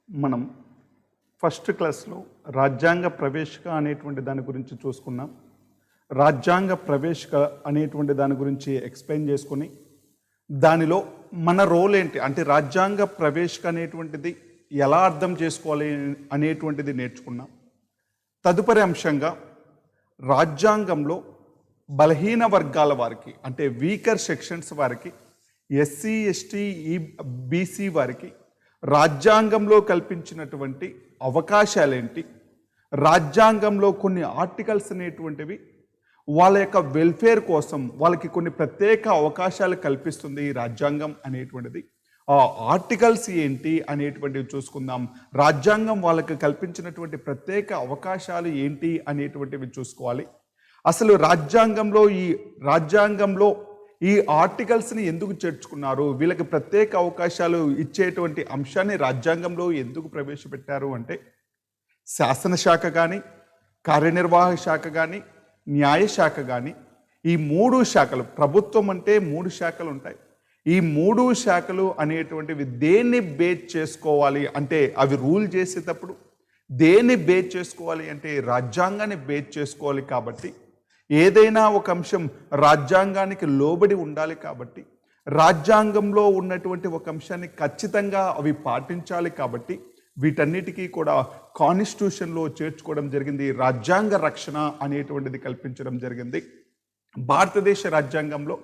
మనం ఫస్ట్ క్లాస్లో రాజ్యాంగ ప్రవేశిక అనేటువంటి దాని గురించి చూసుకున్నాం. రాజ్యాంగ ప్రవేశిక అనేటువంటి దాని గురించి ఎక్స్ప్లెయిన్ చేసుకొని దానిలో మన రోల్ ఏంటి అంటే రాజ్యాంగ ప్రవేశిక అనేటువంటిది ఎలా అర్థం చేసుకోవాలి అనేటువంటిది నేర్చుకున్నాం. తదుపరి అంశంగా రాజ్యాంగంలో బలహీన వర్గాల వారికి అంటే వీకర్ సెక్షన్స్ వారికి, ఎస్సీ ఎస్టీ బీసీ వారికి రాజ్యాంగంలో కల్పించినటువంటి అవకాశాలేంటి, రాజ్యాంగంలో కొన్ని ఆర్టికల్స్ అనేటువంటివి వాళ్ళ యొక్క వెల్ఫేర్ కోసం వాళ్ళకి కొన్ని ప్రత్యేక అవకాశాలు కల్పిస్తుంది ఈ రాజ్యాంగం అనేటువంటిది. ఆ ఆర్టికల్స్ ఏంటి అనేటువంటివి చూసుకుందాం. రాజ్యాంగం వాళ్ళకి కల్పించినటువంటి ప్రత్యేక అవకాశాలు ఏంటి అనేటువంటివి చూసుకోవాలి. అసలు రాజ్యాంగంలో ఈ ఆర్టికల్స్ని ఎందుకు చేర్చుకున్నారు, వీళ్ళకి ప్రత్యేక అవకాశాలు ఇచ్చేటువంటి అంశాన్ని రాజ్యాంగంలో ఎందుకు ప్రవేశపెట్టారు అంటే శాసనశాఖ కానీ, కార్యనిర్వాహక శాఖ కానీ, న్యాయశాఖ కానీ, ఈ మూడు శాఖలు, ప్రభుత్వం అంటే మూడు శాఖలు ఉంటాయి. ఈ మూడు శాఖలు అనేటువంటివి దేన్ని బేస్ చేసుకోవాలి అంటే అవి రూల్ చేసేటప్పుడు దేన్ని బేస్ చేసుకోవాలి అంటే రాజ్యాంగాన్ని బేస్ చేసుకోవాలి. కాబట్టి ఏదైనా ఒక అంశం రాజ్యాంగానికి లోబడి ఉండాలి. కాబట్టి రాజ్యాంగంలో ఉన్నటువంటి ఒక అంశాన్ని ఖచ్చితంగా అవి పాటించాలి. కాబట్టి వీటన్నిటికీ కూడా కాన్స్టిట్యూషన్లో చేర్చుకోవడం జరిగింది. రాజ్యాంగ రక్షణ అనేటువంటిది కల్పించడం జరిగింది. భారతదేశ రాజ్యాంగంలో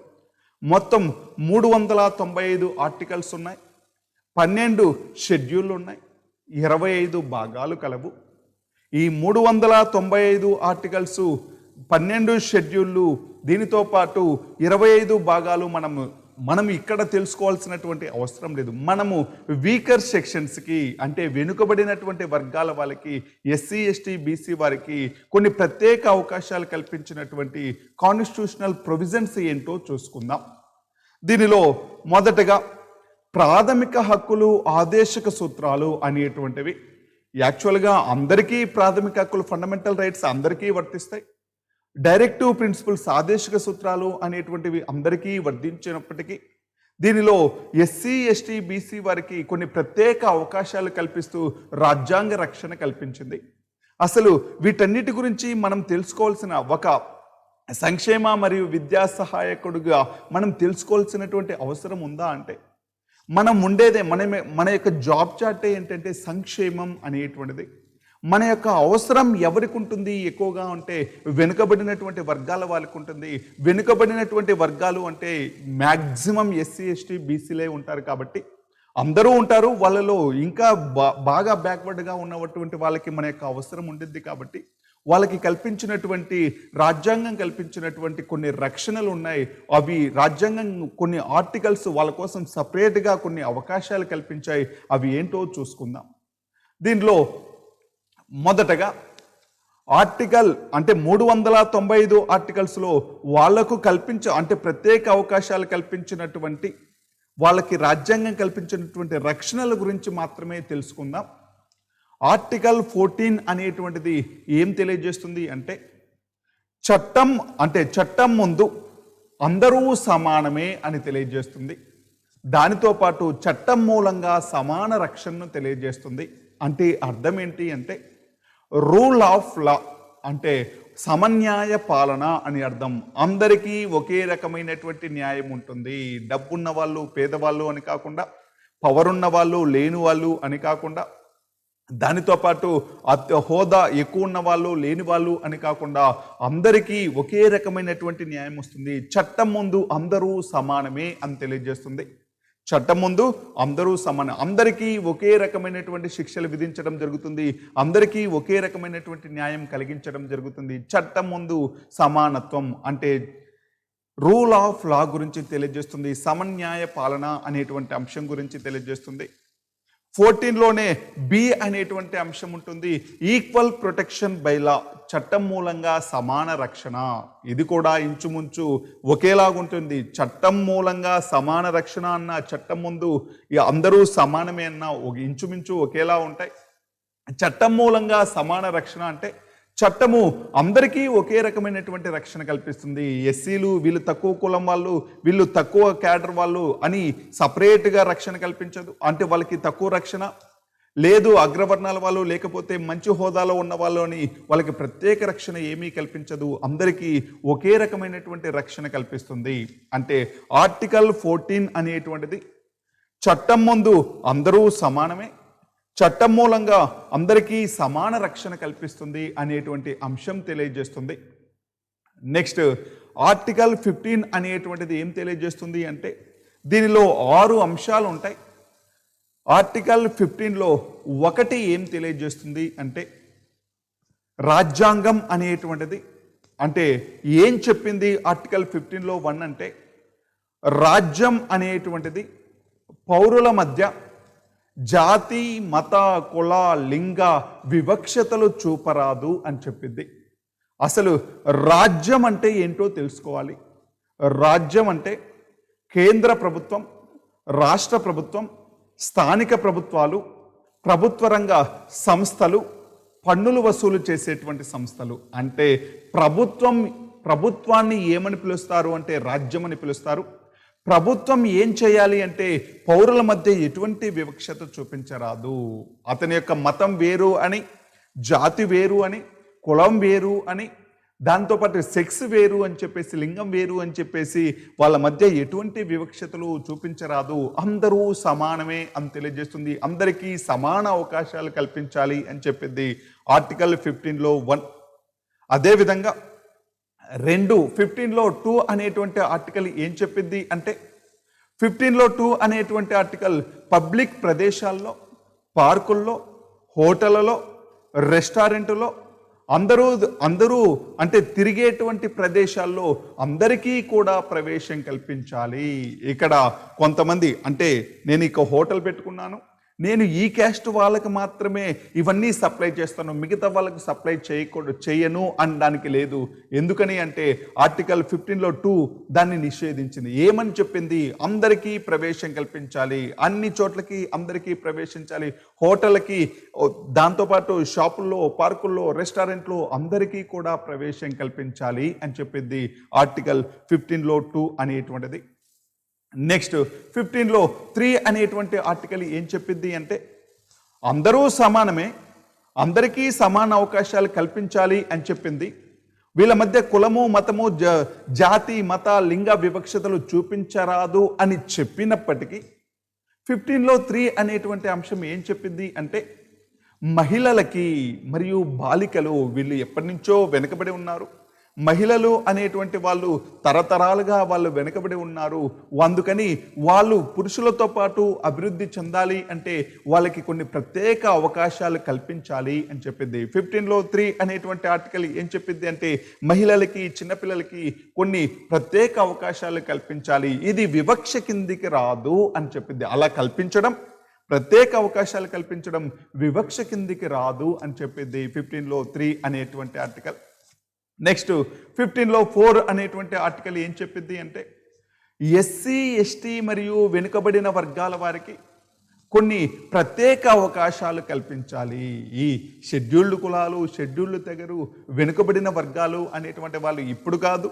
మొత్తం 395 ఆర్టికల్స్ ఉన్నాయి, 12 షెడ్యూళ్ళు ఉన్నాయి, 25 భాగాలు కలవు. ఈ 395 ఆర్టికల్స్, 12 షెడ్యూళ్ళు, దీనితో పాటు 25 భాగాలు మనం ఇక్కడ తెలుసుకోవాల్సినటువంటి అవసరం లేదు. మనము వీకర్ సెక్షన్స్కి అంటే వెనుకబడినటువంటి వర్గాల వాళ్ళకి, ఎస్సీ ఎస్టీ బీసీ వారికి కొన్ని ప్రత్యేక అవకాశాలు కల్పించినటువంటి కాన్స్టిట్యూషనల్ ప్రొవిజన్స్ ఏంటో చూసుకుందాం. దీనిలో మొదటగా ప్రాథమిక హక్కులు ఆదేశక సూత్రాలు అనేటువంటివి యాక్చువల్గా అందరికీ ప్రాథమిక హక్కులు, ఫండమెంటల్ రైట్స్ అందరికీ వర్తిస్తాయి. డైరెక్టివ్ ప్రిన్సిపల్స్ ఆదేశిక సూత్రాలు అనేటువంటివి అందరికీ వర్తించినప్పటికీ దీనిలో ఎస్సీ ఎస్టీ బీసీ వారికి కొన్ని ప్రత్యేక అవకాశాలు కల్పిస్తూ రాజ్యాంగ రక్షణ కల్పించింది. అసలు వీటన్నిటి గురించి మనం తెలుసుకోవాల్సిన ఒక సంక్షేమ మరియు విద్యా సహాయకుడిగా మనం తెలుసుకోవాల్సినటువంటి అవసరం ఉందా అంటే మనం ఉండేదే మన యొక్క జాబ్ చార్టే ఏంటంటే సంక్షేమం అనేటువంటిది. మన యొక్క అవసరం ఎవరికి ఉంటుంది ఎక్కువగా అంటే వెనుకబడినటువంటి వర్గాల వాళ్ళకు ఉంటుంది. వెనుకబడినటువంటి వర్గాలు అంటే మ్యాక్సిమం ఎస్సీ ఎస్టీ బీసీలే ఉంటారు. కాబట్టి అందరూ ఉంటారు, వాళ్ళలో ఇంకా బాగా బ్యాక్వర్డ్గా ఉన్నటువంటి వాళ్ళకి మన యొక్క అవసరం ఉండిద్ది. కాబట్టి వాళ్ళకి కల్పించినటువంటి రాజ్యాంగం కల్పించినటువంటి కొన్ని రక్షణలు ఉన్నాయి. అవి రాజ్యాంగం కొన్ని ఆర్టికల్స్ వాళ్ళ కోసం సపరేట్గా కొన్ని అవకాశాలు కల్పించాయి. అవి ఏంటో చూసుకుందాం. దీనిలో మొదటగా ఆర్టికల్ అంటే 395 ఆర్టికల్స్లో వాళ్లకు అంటే ప్రత్యేక అవకాశాలు కల్పించినటువంటి వాళ్ళకి రాజ్యాంగం కల్పించినటువంటి రక్షణల గురించి మాత్రమే తెలుసుకుందాం. ఆర్టికల్ 14 అనేటువంటిది ఏం తెలియజేస్తుంది అంటే చట్టం ముందు అందరూ సమానమే అని తెలియజేస్తుంది. దానితో పాటు చట్టం మూలంగా సమాన రక్షణను తెలియజేస్తుంది. అంటే అర్థం ఏంటి అంటే రూల్ ఆఫ్ లా అంటే సమన్యాయ పాలన అని అర్థం. అందరికీ ఒకే రకమైనటువంటి న్యాయం ఉంటుంది. డబ్బున్న వాళ్ళు పేదవాళ్ళు అని కాకుండా, పవర్ ఉన్న వాళ్ళు లేని వాళ్ళు అని కాకుండా, దానితో పాటు హోదా ఎక్కువ ఉన్న వాళ్ళు లేని వాళ్ళు అని కాకుండా అందరికీ ఒకే రకమైనటువంటి న్యాయం వస్తుంది. చట్టం ముందు అందరూ సమానమే అని తెలియజేస్తుంది. చట్టం ముందు అందరూ సమానం, అందరికీ ఒకే రకమైనటువంటి శిక్షలు విధించడం జరుగుతుంది, అందరికీ ఒకే రకమైనటువంటి న్యాయం కలిగించడం జరుగుతుంది. చట్టం ముందు సమానత్వం అంటే రూల్ ఆఫ్ లా గురించి తెలియజేస్తుంది. సమన్యాయ పాలన అనేటువంటి అంశం గురించి తెలియజేస్తుంది. 14లోనే బి అనేటువంటి అంశం ఉంటుంది. ఈక్వల్ ప్రొటెక్షన్ బై లా, చట్టం మూలంగా సమాన రక్షణ. ఇది కూడా ఇంచుమించు ఒకేలాగుంటుంది. చట్టం మూలంగా సమాన రక్షణ అన్న, చట్టం ముందు అందరూ సమానమే అన్న ఇంచుమించు ఒకేలా ఉంటాయి. చట్టం మూలంగా సమాన రక్షణ అంటే చట్టము అందరికీ ఒకే రకమైనటువంటి రక్షణ కల్పిస్తుంది. ఎస్సీలు వీళ్ళు తక్కువ కులం వాళ్ళు, వీళ్ళు తక్కువ క్యాడర్ వాళ్ళు అని సపరేట్గా రక్షణ కల్పించదు. అంటే వాళ్ళకి తక్కువ రక్షణ, లేదు అగ్రవర్ణాల వాళ్ళు లేకపోతే మంచి హోదాలో ఉన్న వాళ్ళు అని వాళ్ళకి ప్రత్యేక రక్షణ ఏమీ కల్పించదు, అందరికీ ఒకే రకమైనటువంటి రక్షణ కల్పిస్తుంది. అంటే ఆర్టికల్ 14 అనేటువంటిది చట్టం ముందు అందరూ సమానమే, చట్టం మూలంగా అందరికీ సమాన రక్షణ కల్పిస్తుంది అనేటువంటి అంశం తెలియజేస్తుంది. నెక్స్ట్ ఆర్టికల్ 15 అనేటువంటిది ఏం తెలియజేస్తుంది అంటే దీనిలో 6 అంశాలు ఉంటాయి. ఆర్టికల్ 15లో ఒకటి ఏం తెలియజేస్తుంది అంటే రాజ్యాంగం అనేటువంటిది అంటే ఏం చెప్పింది ఆర్టికల్ 15లో 1 అంటే రాజ్యం అనేటువంటిది పౌరుల మధ్య జాతి మత కుల లింగ వివక్షతలు చూపరాదు అని చెప్పింది. అసలు రాజ్యం అంటే ఏంటో తెలుసుకోవాలి. రాజ్యం అంటే కేంద్ర ప్రభుత్వం, రాష్ట్ర ప్రభుత్వం, స్థానిక ప్రభుత్వాలు, ప్రభుత్వ రంగ సంస్థలు, పన్నులు వసూలు చేసేటువంటి సంస్థలు. అంటే ప్రభుత్వాన్ని ఏమని పిలుస్తారు అంటే రాజ్యం అని పిలుస్తారు. ప్రభుత్వం ఏం చేయాలి అంటే పౌరుల మధ్య ఎటువంటి వివక్షత చూపించరాదు. అతని యొక్క మతం వేరు అని, జాతి వేరు అని, కులం వేరు అని, దాంతోపాటు సెక్స్ వేరు అని చెప్పేసి, లింగం వేరు అని చెప్పేసి వాళ్ళ మధ్య ఎటువంటి వివక్షతలు చూపించరాదు, అందరూ సమానమే అని తెలియజేస్తుంది. అందరికీ సమాన అవకాశాలు కల్పించాలి అని చెప్పింది ఆర్టికల్ 15లో 1. అదేవిధంగా 15లో 2 అనేటువంటి ఆర్టికల్ ఏం చెప్పింది అంటే 15లో 2 అనేటువంటి ఆర్టికల్ పబ్లిక్ ప్రదేశాల్లో, పార్కుల్లో, హోటళ్లలో, రెస్టారెంట్లో అందరూ అంటే తిరిగేటువంటి ప్రదేశాల్లో అందరికీ కూడా ప్రవేశం కల్పించాలి. ఇక్కడ కొంతమంది అంటే నేను ఇక హోటల్ పెట్టుకున్నాను, నేను ఈ క్యాస్ట్ వాళ్ళకి మాత్రమే ఇవన్నీ సప్లై చేస్తాను, మిగతా వాళ్ళకి సప్లై చేయను అనడానికి లేదు. ఎందుకని అంటే ఆర్టికల్ 15లో 2 దాన్ని నిషేధించింది. ఏమని చెప్పింది? అందరికీ ప్రవేశం కల్పించాలి, అన్ని చోట్లకి అందరికీ ప్రవేశించాలి, హోటళ్ళకి, దాంతోపాటు షాపుల్లో, పార్కుల్లో, రెస్టారెంట్లో అందరికీ కూడా ప్రవేశం కల్పించాలి అని చెప్పింది ఆర్టికల్ 15లో 2 అనేటువంటిది. నెక్స్ట్ 15లో 3 అనేటువంటి ఆర్టికల్ ఏం చెప్పింది అంటే అందరూ సమానమే, అందరికీ సమాన అవకాశాలు కల్పించాలి అని చెప్పింది. వీళ్ళ మధ్య కులము, మతము, జాతి, మత, లింగ వివక్షతలు చూపించరాదు అని చెప్పినప్పటికీ 15లో 3 అనేటువంటి అంశం ఏం చెప్పింది అంటే మహిళలకి మరియు బాలికలు వీళ్ళు ఎప్పటి నుంచో వెనుకబడి ఉన్నారు. మహిళలు అనేటువంటి వాళ్ళు తరతరాలుగా వాళ్ళు వెనుకబడి ఉన్నారు. అందుకని వాళ్ళు పురుషులతో పాటు అభివృద్ధి చెందాలి అంటే వాళ్ళకి కొన్ని ప్రత్యేక అవకాశాలు కల్పించాలి అని చెప్పింది. 15లో 3 అనేటువంటి ఆర్టికల్ ఏం చెప్పింది అంటే మహిళలకి, చిన్నపిల్లలకి కొన్ని ప్రత్యేక అవకాశాలు కల్పించాలి, ఇది వివక్ష కిందికి రాదు అని చెప్పింది. అలా కల్పించడం, ప్రత్యేక అవకాశాలు కల్పించడం వివక్ష కిందికి రాదు అని చెప్పింది 15లో 3 అనేటువంటి ఆర్టికల్. నెక్స్ట్ 15లో 4 అనేటువంటి ఆర్టికల్ ఏం చెప్పింది అంటే ఎస్సీ, ఎస్టీ మరియు వెనుకబడిన వర్గాల వారికి కొన్ని ప్రత్యేక అవకాశాలు కల్పించాలి. ఈ షెడ్యూల్డ్ కులాలు, షెడ్యూల్డ్ తెగలు, వెనుకబడిన వర్గాలు అనేటువంటి వాళ్ళు ఇప్పుడు కాదు,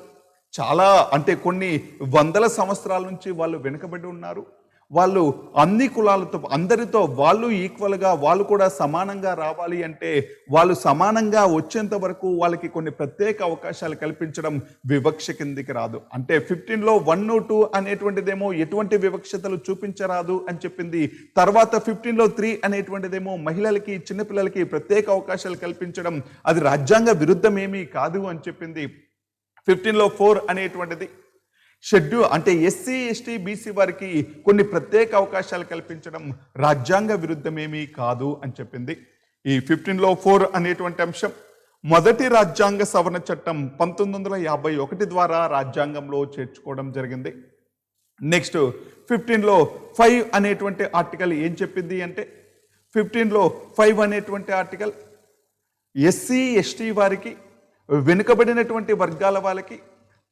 చాలా అంటే కొన్ని వందల సంవత్సరాల నుంచి వాళ్ళు వెనుకబడి ఉన్నారు. వాళ్ళు అన్ని కులాలతో, అందరితో వాళ్ళు ఈక్వల్గా, వాళ్ళు కూడా సమానంగా రావాలి అంటే వాళ్ళు సమానంగా వచ్చేంత వరకు వాళ్ళకి కొన్ని ప్రత్యేక అవకాశాలు కల్పించడం వివక్ష కిందికి రాదు. అంటే 15లో 1, 2 అనేటువంటిదేమో ఎటువంటి వివక్షతలు చూపించరాదు అని చెప్పింది. తర్వాత 15లో 3 అనేటువంటిదేమో మహిళలకి, చిన్నపిల్లలకి ప్రత్యేక అవకాశాలు కల్పించడం అది రాజ్యాంగ విరుద్ధం ఏమీ కాదు అని చెప్పింది. 15లో 4 అనేటువంటిది షెడ్యూల్ అంటే ఎస్సీ, ఎస్టీ, బీసీ వారికి కొన్ని ప్రత్యేక అవకాశాలు కల్పించడం రాజ్యాంగ విరుద్ధమేమీ కాదు అని చెప్పింది. ఈ 15లో 4 అనేటువంటి అంశం మొదటి రాజ్యాంగ సవరణ చట్టం 1951 ద్వారా రాజ్యాంగంలో చేర్చుకోవడం జరిగింది. నెక్స్ట్ 15లో 5 అనేటువంటి ఆర్టికల్ ఏం చెప్పింది అంటే 15లో 5 అనేటువంటి ఆర్టికల్ ఎస్సీ, ఎస్టీ వారికి, వెనుకబడినటువంటి వర్గాల వాళ్ళకి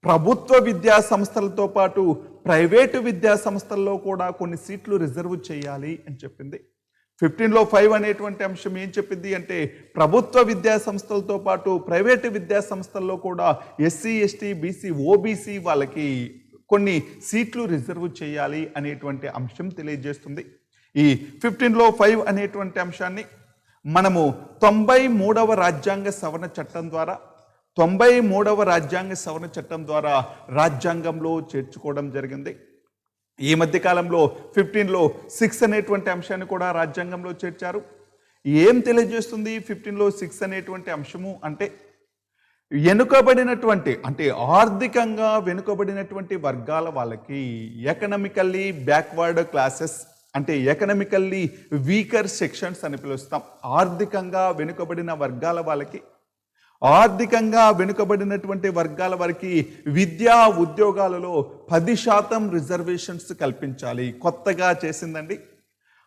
ప్రభుత్వ విద్యా సంస్థలతో పాటు ప్రైవేటు విద్యా సంస్థల్లో కూడా కొన్ని సీట్లు రిజర్వ్ చేయాలి అని చెప్పింది. 15లో 5 అనేటువంటి అంశం ఏం చెప్పింది అంటే ప్రభుత్వ విద్యా సంస్థలతో పాటు ప్రైవేటు విద్యా సంస్థల్లో కూడా ఎస్సీ, ఎస్టీ, బీసీ, ఓబీసీ వాళ్ళకి కొన్ని సీట్లు రిజర్వ్ చేయాలి అనేటువంటి అంశం తెలియజేస్తుంది. ఈ 15(5) అనేటువంటి అంశాన్ని మనము 93వ రాజ్యాంగ సవరణ చట్టం ద్వారా 93వ రాజ్యాంగ సవరణ చట్టం ద్వారా రాజ్యాంగంలో చేర్చుకోవడం జరిగింది. ఈ మధ్య కాలంలో 15(6) అనేటువంటి అంశాన్ని కూడా రాజ్యాంగంలో చేర్చారు. ఏం తెలియజేస్తుంది 15(6) అనేటువంటి అంశము అంటే వెనుకబడినటువంటి అంటే ఆర్థికంగా వెనుకబడినటువంటి వర్గాల వాళ్ళకి ఎకనామికల్లీ బ్యాక్వర్డ్ క్లాసెస్ అంటే ఎకనామికల్లీ వీకర్ సెక్షన్స్ అని పిలుస్తాం. ఆర్థికంగా వెనుకబడిన వర్గాల వాళ్ళకి ఆర్థికంగా వెనుకబడినటువంటి వర్గాల వారికి విద్యా ఉద్యోగాలలో 10% రిజర్వేషన్స్ కల్పించాలి. కొత్తగా చేసిందండి.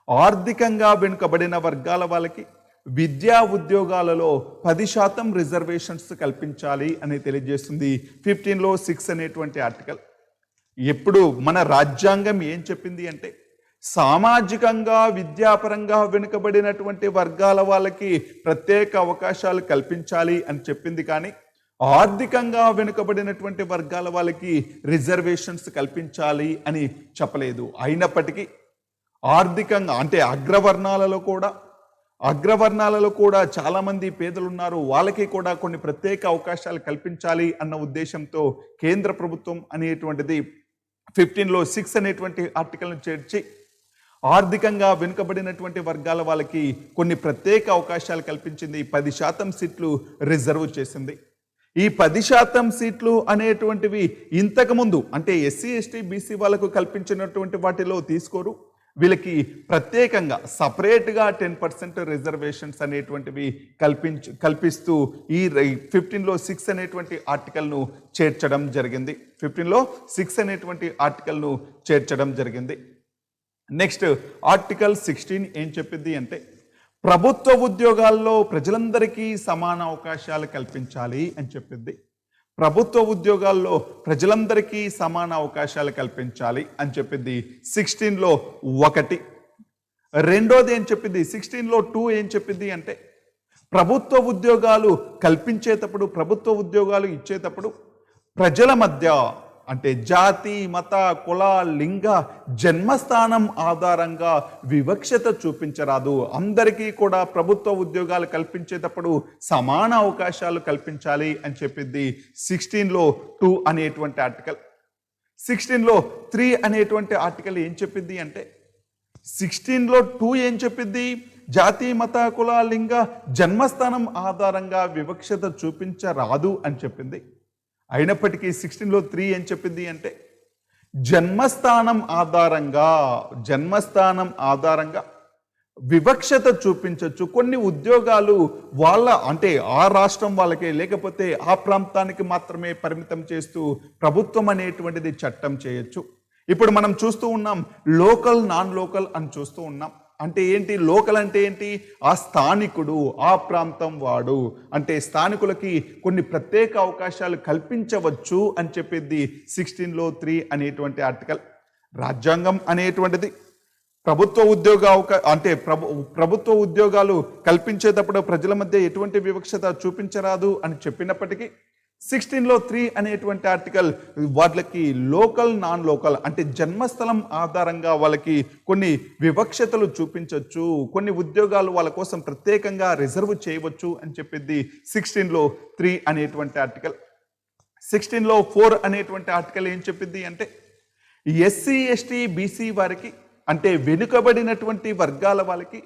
ఆర్థికంగా వెనుకబడిన వర్గాల వాళ్ళకి విద్యా ఉద్యోగాలలో 10% రిజర్వేషన్స్ కల్పించాలి అని తెలియజేస్తుంది 15(6) అనేటువంటి ఆర్టికల్. ఎప్పుడు మన రాజ్యాంగం ఏం చెప్పింది అంటే సామాజికంగా విద్యాపరంగా వెనుకబడినటువంటి వర్గాల వాళ్ళకి ప్రత్యేక అవకాశాలు కల్పించాలి అని చెప్పింది. కానీ ఆర్థికంగా వెనుకబడినటువంటి వర్గాల వాళ్ళకి రిజర్వేషన్స్ కల్పించాలి అని చెప్పలేదు. అయినప్పటికీ ఆర్థికంగా అంటే అగ్రవర్ణాలలో కూడా చాలామంది పేదలు ఉన్నారు. వాళ్ళకి కూడా కొన్ని ప్రత్యేక అవకాశాలు కల్పించాలి అన్న ఉద్దేశంతో కేంద్ర ప్రభుత్వం అనేటువంటిది 15(6) అనేటువంటి ఆర్టికల్ను చేర్చి ఆర్థికంగా వెనుకబడినటువంటి వర్గాల వాళ్ళకి కొన్ని ప్రత్యేక అవకాశాలు కల్పించింది. 10% సీట్లు రిజర్వ్ చేసింది. ఈ 10% సీట్లు అనేటువంటివి ఇంతకుముందు అంటే ఎస్సీ ఎస్టీ బీసీ వాళ్ళకు కల్పించినటువంటి వాటిలో తీసుకోరు. వీళ్ళకి ప్రత్యేకంగా సపరేట్గా 10% రిజర్వేషన్స్ అనేటువంటివి కల్పిస్తూ ఈ 15(6) అనేటువంటి ఆర్టికల్ను చేర్చడం జరిగింది. 15(6) అనేటువంటి ఆర్టికల్ను చేర్చడం జరిగింది. నెక్స్ట్ ఆర్టికల్ 16 ఏం చెప్పింది అంటే ప్రభుత్వ ఉద్యోగాల్లో ప్రజలందరికీ సమాన అవకాశాలు కల్పించాలి అని చెప్పింది. ప్రభుత్వ ఉద్యోగాల్లో ప్రజలందరికీ సమాన అవకాశాలు కల్పించాలి అని చెప్పింది 16(1). రెండోది ఏం చెప్పింది 16(2) ఏం చెప్పింది అంటే ప్రభుత్వ ఉద్యోగాలు కల్పించేటప్పుడు ప్రభుత్వ ఉద్యోగాలు ఇచ్చేటప్పుడు ప్రజల మధ్య అంటే జాతి మత కుల లింగ జన్మస్థానం ఆధారంగా వివక్షత చూపించరాదు. అందరికీ కూడా ప్రభుత్వ ఉద్యోగాలు కల్పించేటప్పుడు సమాన అవకాశాలు కల్పించాలి అని చెప్పింది 16(2) అనేటువంటి ఆర్టికల్. 16(3) అనేటువంటి ఆర్టికల్ ఏం చెప్పింది అంటే 16(2) ఏం చెప్పింది జాతి మత కుల లింగ జన్మస్థానం ఆధారంగా వివక్షత చూపించరాదు అని చెప్పింది. అయినప్పటికీ 16(3) ఏం చెప్పింది అంటే జన్మస్థానం ఆధారంగా వివక్షత చూపించవచ్చు. కొన్ని ఉద్యోగాలు వాళ్ళ అంటే ఆ రాష్ట్రం వాళ్ళకే లేకపోతే ఆ ప్రాంతానికి మాత్రమే పరిమితం చేస్తూ ప్రభుత్వం అనేటువంటిది చట్టం చేయొచ్చు. ఇప్పుడు మనం చూస్తూ ఉన్నాం లోకల్ నాన్ లోకల్ అని చూస్తూ ఉన్నాం. అంటే ఏంటి లోకల్ అంటే ఏంటి ఆ స్థానికుడు ఆ ప్రాంతం వాడు అంటే స్థానికులకి కొన్ని ప్రత్యేక అవకాశాలు కల్పించవచ్చు అని చెప్పేది 16(3) అనేటువంటి ఆర్టికల్. రాజ్యాంగం అనేటువంటిది ప్రభుత్వ ఉద్యోగాలు కల్పించేటప్పుడు ప్రజల మధ్య ఎటువంటి వివక్షత చూపించరాదు అని చెప్పినప్పటికీ 16(3) అనేటువంటి ఆర్టికల్ వాళ్ళకి లోకల్ నాన్ లోకల్ అంటే జన్మస్థలం ఆధారంగా వాళ్ళకి కొన్ని వివక్షతలు చూపించవచ్చు. కొన్ని ఉద్యోగాలు వాళ్ళ కోసం ప్రత్యేకంగా రిజర్వ్ చేయవచ్చు అని చెప్పింది 16(3) అనేటువంటి ఆర్టికల్. 16(4) అనేటువంటి ఆర్టికల్ ఏం చెప్పింది అంటే ఎస్సీ ఎస్టీ బీసీ వారికి అంటే వెనుకబడినటువంటి వర్గాల వాళ్ళకి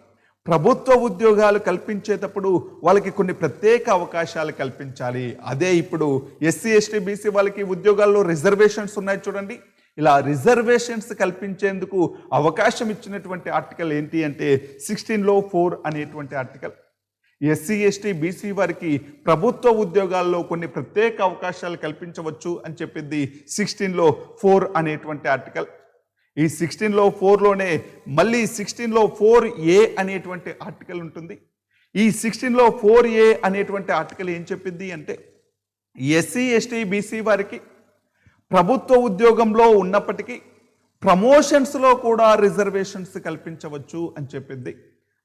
ప్రభుత్వ ఉద్యోగాలు కల్పించేటప్పుడు వాళ్ళకి కొన్ని ప్రత్యేక అవకాశాలు కల్పించాలి. అదే ఇప్పుడు ఎస్సీ ఎస్టీ బీసీ వాళ్ళకి ఉద్యోగాల్లో రిజర్వేషన్స్ ఉన్నాయి చూడండి. ఇలా రిజర్వేషన్స్ కల్పించేందుకు అవకాశం ఇచ్చినటువంటి ఆర్టికల్ ఏంటి అంటే 16(4) అనేటువంటి ఆర్టికల్. ఎస్సీ ఎస్టీ బీసీ వారికి ప్రభుత్వ ఉద్యోగాల్లో కొన్ని ప్రత్యేక అవకాశాలు కల్పించవచ్చు అని చెప్పింది 16(4) అనేటువంటి ఆర్టికల్. ఈ 16(4)లోనే మళ్ళీ 16(4)A అనేటువంటి ఆర్టికల్ ఉంటుంది. ఈ 16(4)A అనేటువంటి ఆర్టికల్ ఏం చెప్పింది అంటే ఎస్సీ ఎస్టీ బీసీ వారికి ప్రభుత్వ ఉద్యోగంలో ఉన్నప్పటికీ ప్రమోషన్స్లో కూడా రిజర్వేషన్స్ కల్పించవచ్చు అని చెప్పింది.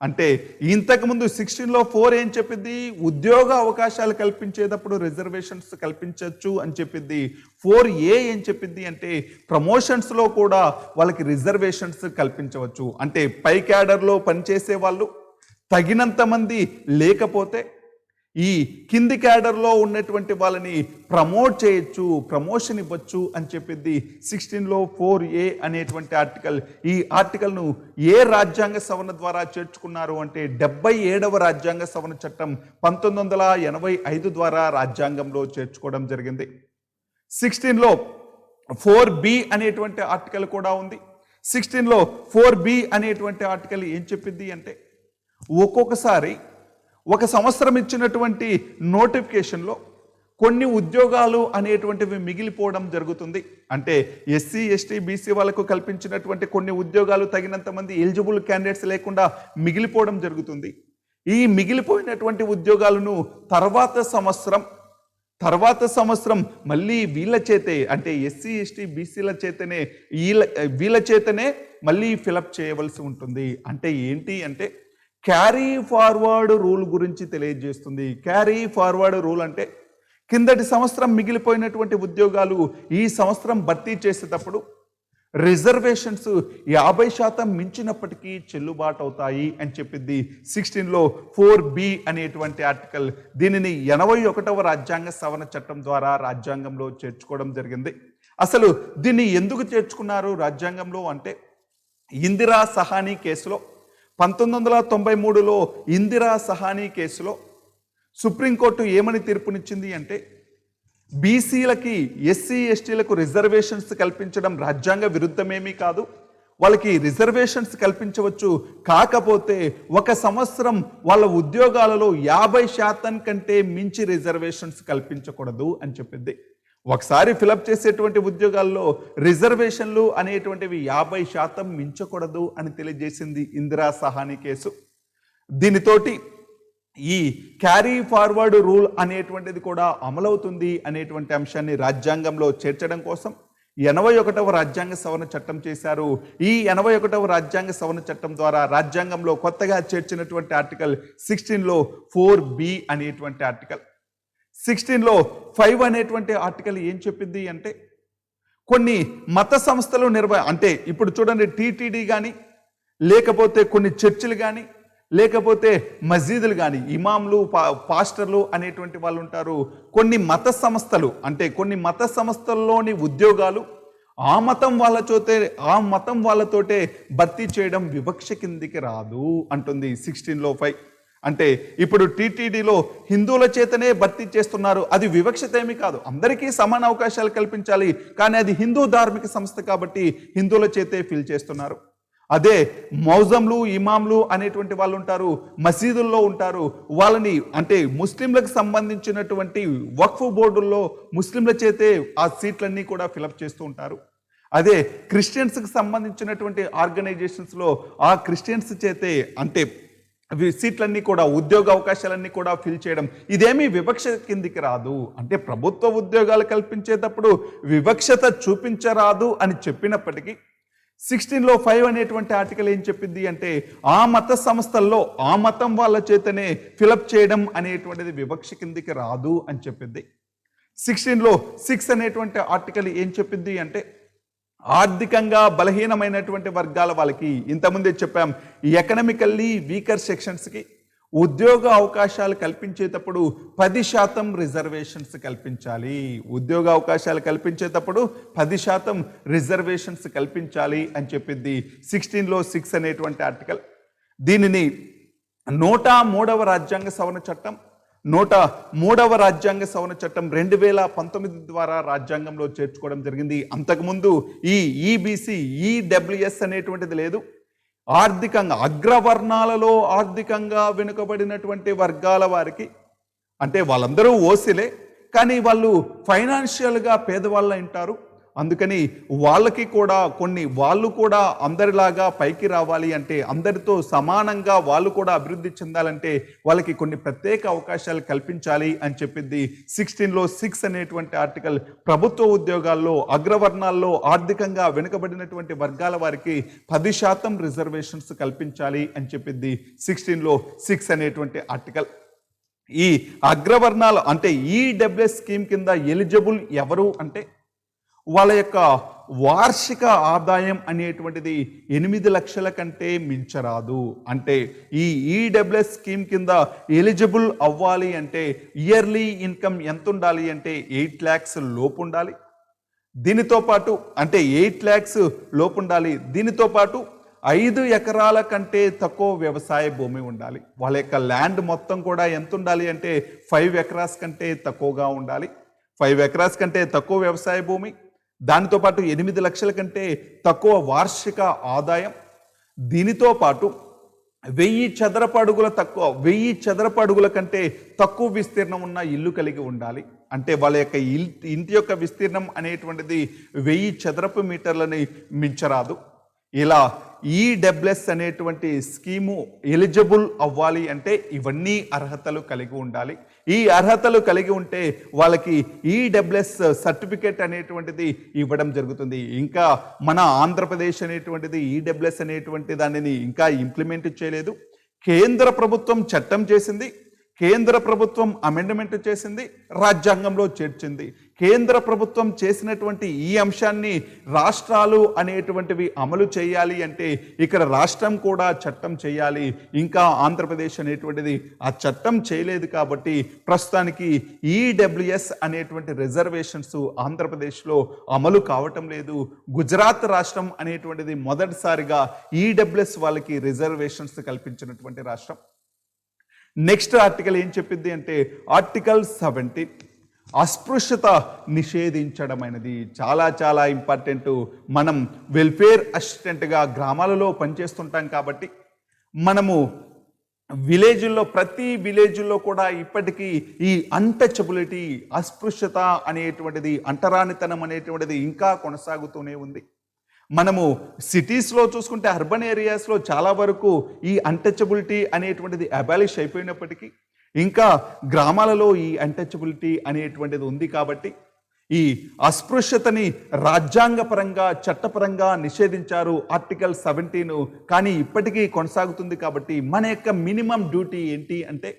అంటే ఇంతకుముందు 16లో 4 ఏం చెప్పింది? ఉద్యోగ అవకాశాలు కల్పించేటప్పుడు రిజర్వేషన్స్ కల్పించవచ్చు అని చెప్పింది. 4A ఏం చెప్పింది అంటే ప్రమోషన్స్లో కూడా వాళ్ళకి రిజర్వేషన్స్ కల్పించవచ్చు. అంటే పై క్యాడర్లో పనిచేసే వాళ్ళు తగినంత మంది లేకపోతే ఈ కింది క్యాడర్లో ఉన్నటువంటి వాళ్ళని ప్రమోట్ చేయొచ్చు, ప్రమోషన్ ఇవ్వచ్చు అని చెప్పింది 16లో 4A అనేటువంటి ఆర్టికల్. ఈ ఆర్టికల్ను ఏ రాజ్యాంగ సవరణ ద్వారా చేర్చుకున్నారు అంటే 77వ రాజ్యాంగ సవరణ చట్టం 1985 ద్వారా రాజ్యాంగంలో చేర్చుకోవడం జరిగింది. 16లో 4B అనేటువంటి ఆర్టికల్ కూడా ఉంది. 16లో 4B అనేటువంటి ఆర్టికల్ ఏం చెప్పింది అంటే ఒక్కొక్కసారి ఒక సంవత్సరం ఇచ్చినటువంటి నోటిఫికేషన్లో కొన్ని ఉద్యోగాలు అనేటువంటివి మిగిలిపోవడం జరుగుతుంది. అంటే ఎస్సీ ఎస్టీ బీసీ వాళ్ళకు కల్పించినటువంటి కొన్ని ఉద్యోగాలు తగినంత మంది ఎలిజిబుల్ క్యాండిడేట్స్ లేకుండా మిగిలిపోవడం జరుగుతుంది. ఈ మిగిలిపోయినటువంటి ఉద్యోగాలను తర్వాత సంవత్సరం మళ్ళీ వీళ్ళ చేతే, అంటే ఎస్సీ ఎస్టీ బీసీల చేతనే వీళ్ళ చేతనే మళ్ళీ ఫిలప్ చేయవలసి ఉంటుంది. అంటే ఏంటి అంటే క్యారీ ఫార్వర్డ్ రూల్ గురించి తెలియజేస్తుంది. క్యారీ ఫార్వర్డ్ రూల్ అంటే కిందటి సంవత్సరం మిగిలిపోయినటువంటి ఉద్యోగాలు ఈ సంవత్సరం భర్తీ చేసేటప్పుడు రిజర్వేషన్స్ 50% మించినప్పటికీ చెల్లుబాటు అవుతాయి అని చెప్పింది 16లో 4B అనేటువంటి ఆర్టికల్. దీనిని 81వ రాజ్యాంగ సవరణ చట్టం ద్వారా రాజ్యాంగంలో చేర్చుకోవడం జరిగింది. అసలు దీన్ని ఎందుకు చేర్చుకున్నారు రాజ్యాంగంలో అంటే ఇందిరా సహానీ కేసులో 1993లో ఇందిరా సహానీ కేసులో సుప్రీంకోర్టు ఏమని తీర్పునిచ్చింది అంటే బీసీలకి ఎస్సీ ఎస్టీలకు రిజర్వేషన్స్ కల్పించడం రాజ్యాంగ విరుద్ధమేమీ కాదు, వాళ్ళకి రిజర్వేషన్స్ కల్పించవచ్చు. కాకపోతే ఒక సంవత్సరం వాళ్ళ ఉద్యోగాలలో 50% కంటే మించి రిజర్వేషన్స్ కల్పించకూడదు అని చెప్పింది. ఒకసారి ఫిలప్ చేసేటువంటి ఉద్యోగాల్లో రిజర్వేషన్లు అనేటువంటివి 50% మించకూడదు అని తెలియజేసింది ఇందిరా సహానీ కేసు. దీనితోటి ఈ క్యారీ ఫార్వర్డ్ రూల్ అనేటువంటిది కూడా అమలవుతుంది అనేటువంటి అంశాన్ని రాజ్యాంగంలో చేర్చడం కోసం 81వ రాజ్యాంగ సవరణ చట్టం చేశారు. ఈ 81వ రాజ్యాంగ సవరణ చట్టం ద్వారా రాజ్యాంగంలో కొత్తగా చేర్చినటువంటి ఆర్టికల్ 16లో 4B అనేటువంటి ఆర్టికల్. 16లో 5 అనేటువంటి ఆర్టికల్ ఏం చెప్పింది అంటే కొన్ని మత సంస్థలు అంటే ఇప్పుడు చూడండి టీటీడీ కానీ లేకపోతే కొన్ని చర్చిలు కానీ లేకపోతే మసీదులు కానీ ఇమాంలు పాస్టర్లు అనేటువంటి వాళ్ళు ఉంటారు. కొన్ని మత సంస్థలు అంటే కొన్ని మత సంస్థల్లోని ఉద్యోగాలు ఆ మతం వాళ్ళతోటే భర్తీ చేయడం వివక్ష కిందికి రాదు అంటుంది 16లో 5. అంటే ఇప్పుడు టీటీడీలో హిందువుల చేతనే భర్తీ చేస్తున్నారు, అది వివక్షత ఏమీ కాదు, అందరికీ సమాన అవకాశాలు కల్పించాలి, కానీ అది హిందూ ధార్మిక సంస్థ కాబట్టి హిందువుల చేతే ఫిల్ చేస్తున్నారు. అదే మౌజంలు ఇమాంలు అనేటువంటి వాళ్ళు ఉంటారు, మసీదుల్లో ఉంటారు, వాళ్ళని అంటే ముస్లింలకు సంబంధించినటువంటి వక్ఫ్ బోర్డుల్లో ముస్లింల చేతే ఆ సీట్లన్నీ కూడా ఫిలప్ చేస్తూ ఉంటారు. అదే క్రిస్టియన్స్కి సంబంధించినటువంటి ఆర్గనైజేషన్స్లో ఆ క్రిస్టియన్స్ చేతే అంటే సీట్లన్నీ కూడా ఉద్యోగ అవకాశాలన్నీ కూడా ఫిల్ చేయడం ఇదేమీ వివక్ష కిందికి రాదు. అంటే ప్రభుత్వ ఉద్యోగాలు కల్పించేటప్పుడు వివక్షత చూపించరాదు అని చెప్పినప్పటికీ 16లో 5 అనేటువంటి ఆర్టికల్ ఏం చెప్పింది అంటే ఆ మత సంస్థల్లో ఆ మతం వాళ్ళ చేతనే ఫిలప్ చేయడం అనేటువంటిది వివక్ష కిందికి రాదు అని చెప్పింది. 16లో 6 అనేటువంటి ఆర్టికల్ ఏం చెప్పింది అంటే ఆర్థికంగా బలహీనమైనటువంటి వర్గాల వాళ్ళకి ఇంతకుముందే చెప్పాం ఎకనామికల్లీ వీకర్ సెక్షన్స్కి ఉద్యోగ అవకాశాలు కల్పించేటప్పుడు 10% రిజర్వేషన్స్ కల్పించాలి. ఉద్యోగ అవకాశాలు కల్పించేటప్పుడు 10% రిజర్వేషన్స్ కల్పించాలి అని చెప్పింది 16లో 6 అనేటువంటి ఆర్టికల్. దీనిని 103వ రాజ్యాంగ సవరణ చట్టం 103వ రాజ్యాంగ సవరణ చట్టం 2019 ద్వారా రాజ్యాంగంలో చేర్చుకోవడం జరిగింది. అంతకుముందు ఈ ఈబీసీ ఈడబ్ల్యూఎస్ అనేటువంటిది లేదు. ఆర్థికంగా అగ్రవర్ణాలలో ఆర్థికంగా వెనుకబడినటువంటి వర్గాల వారికి అంటే వాళ్ళందరూ ఓసీలే, కానీ వాళ్ళు ఫైనాన్షియల్గా పేదవాళ్ళు ఉంటారు. అందుకని వాళ్ళకి కూడా వాళ్ళు కూడా అందరిలాగా పైకి రావాలి అంటే, అందరితో సమానంగా వాళ్ళు కూడా అభివృద్ధి చెందాలంటే వాళ్ళకి కొన్ని ప్రత్యేక అవకాశాలు కల్పించాలి అని చెప్పింది 16లో 6 అనేటువంటి ఆర్టికల్. ప్రభుత్వ ఉద్యోగాల్లో అగ్రవర్ణాల్లో ఆర్థికంగా వెనుకబడినటువంటి వర్గాల వారికి 10% రిజర్వేషన్స్ కల్పించాలి అని చెప్పింది 16లో 6 అనేటువంటి ఆర్టికల్. ఈ అగ్రవర్ణాలు అంటే ఈడబ్ల్యూఎస్ స్కీమ్ కింద ఎలిజిబుల్ ఎవరు అంటే, వాళ్ళ యొక్క వార్షిక ఆదాయం అనేటువంటిది 8 లక్షల కంటే మించరాదు. అంటే ఈ ఈడబ్ల్యూఎస్ స్కీమ్ కింద ఎలిజిబుల్ అవ్వాలి అంటే ఇయర్లీ ఇన్కమ్ ఎంత ఉండాలి అంటే 8 lakhs లోపు ఉండాలి. దీనితో పాటు అంటే 8 lakhs లోపు ఉండాలి. దీనితో పాటు 5 ఎకరాల కంటే తక్కువ వ్యవసాయ భూమి ఉండాలి. వాళ్ళ యొక్క ల్యాండ్ మొత్తం కూడా ఎంత ఉండాలి అంటే 5 acres కంటే తక్కువగా ఉండాలి. 5 acres కంటే తక్కువ వ్యవసాయ భూమి, దానితో పాటు 8 లక్షల కంటే తక్కువ వార్షిక ఆదాయం, దీనితో పాటు 1000 చదరపు అడుగుల కంటే తక్కువ విస్తీర్ణం ఉన్న ఇల్లు కలిగి ఉండాలి. అంటే వాళ్ళ యొక్క ఇంటి యొక్క విస్తీర్ణం అనేటువంటిది 1000 చదరపు మీటర్లని మించరాదు. ఇలా ఈడబ్ల్యూఎస్ అనేటువంటి స్కీము ఎలిజిబుల్ అవ్వాలి అంటే ఇవన్నీ అర్హతలు కలిగి ఉండాలి. ఈ అర్హతలు కలిగి ఉంటే వాళ్ళకి ఈడబ్ల్యూఎస్ సర్టిఫికేట్ అనేటువంటిది ఇవ్వడం జరుగుతుంది. ఇంకా మన ఆంధ్రప్రదేశ్ అనేటువంటిది ఈడబ్ల్యూఎస్ అనేటువంటి దానిని ఇంకా ఇంప్లిమెంట్ చేయలేదు. కేంద్ర ప్రభుత్వం చట్టం చేసింది, కేంద్ర ప్రభుత్వం అమెండ్మెంట్ చేసింది, రాజ్యాంగంలో చేర్చింది. కేంద్ర ప్రభుత్వం చేసినటువంటి ఈ అంశాన్ని రాష్ట్రాలు అనేటువంటివి అమలు చేయాలి అంటే ఇక్కడ రాష్ట్రం కూడా చట్టం చేయాలి. ఇంకా ఆంధ్రప్రదేశ్ అనేటువంటిది ఆ చట్టం చేయలేదు కాబట్టి ప్రస్తుతానికి ఈడబ్ల్యూఎస్ అనేటువంటి రిజర్వేషన్స్ ఆంధ్రప్రదేశ్లో అమలు కావటం లేదు. గుజరాత్ రాష్ట్రం అనేటువంటిది మొదటిసారిగా ఈడబ్ల్యూఎస్ వాళ్ళకి రిజర్వేషన్స్ కల్పించినటువంటి రాష్ట్రం. నెక్స్ట్ ఆర్టికల్ ఏం చెప్పింది అంటే ఆర్టికల్ 17 అస్పృశ్యత నిషేధించడమైనది. చాలా చాలా ఇంపార్టెంట్. మనం వెల్ఫేర్ అసిస్టెంట్గా గ్రామాలలో పనిచేస్తుంటాం కాబట్టి మనము ప్రతి విలేజ్లో కూడా ఇప్పటికీ ఈ అన్టచబిలిటీ, అస్పృశ్యత అనేటువంటిది, అంటరానితనం అనేటువంటిది ఇంకా కొనసాగుతూనే ఉంది. మనము సిటీస్లో చూసుకుంటే అర్బన్ ఏరియాస్లో చాలా వరకు ఈ అన్టచబిలిటీ అనేటువంటిది అబాలిష్ అయిపోయినప్పటికీ ఇంకా గ్రామాలలో ఈ అన్టచబిలిటీ అనేటువంటిది ఉంది. కాబట్టి ఈ అస్పృశ్యతని రాజ్యాంగపరంగా చట్టపరంగా నిషేధించారు ఆర్టికల్ 17. కానీ ఇప్పటికీ కొనసాగుతుంది. కాబట్టి మన యొక్క మినిమం డ్యూటీ ఏంటి అంటే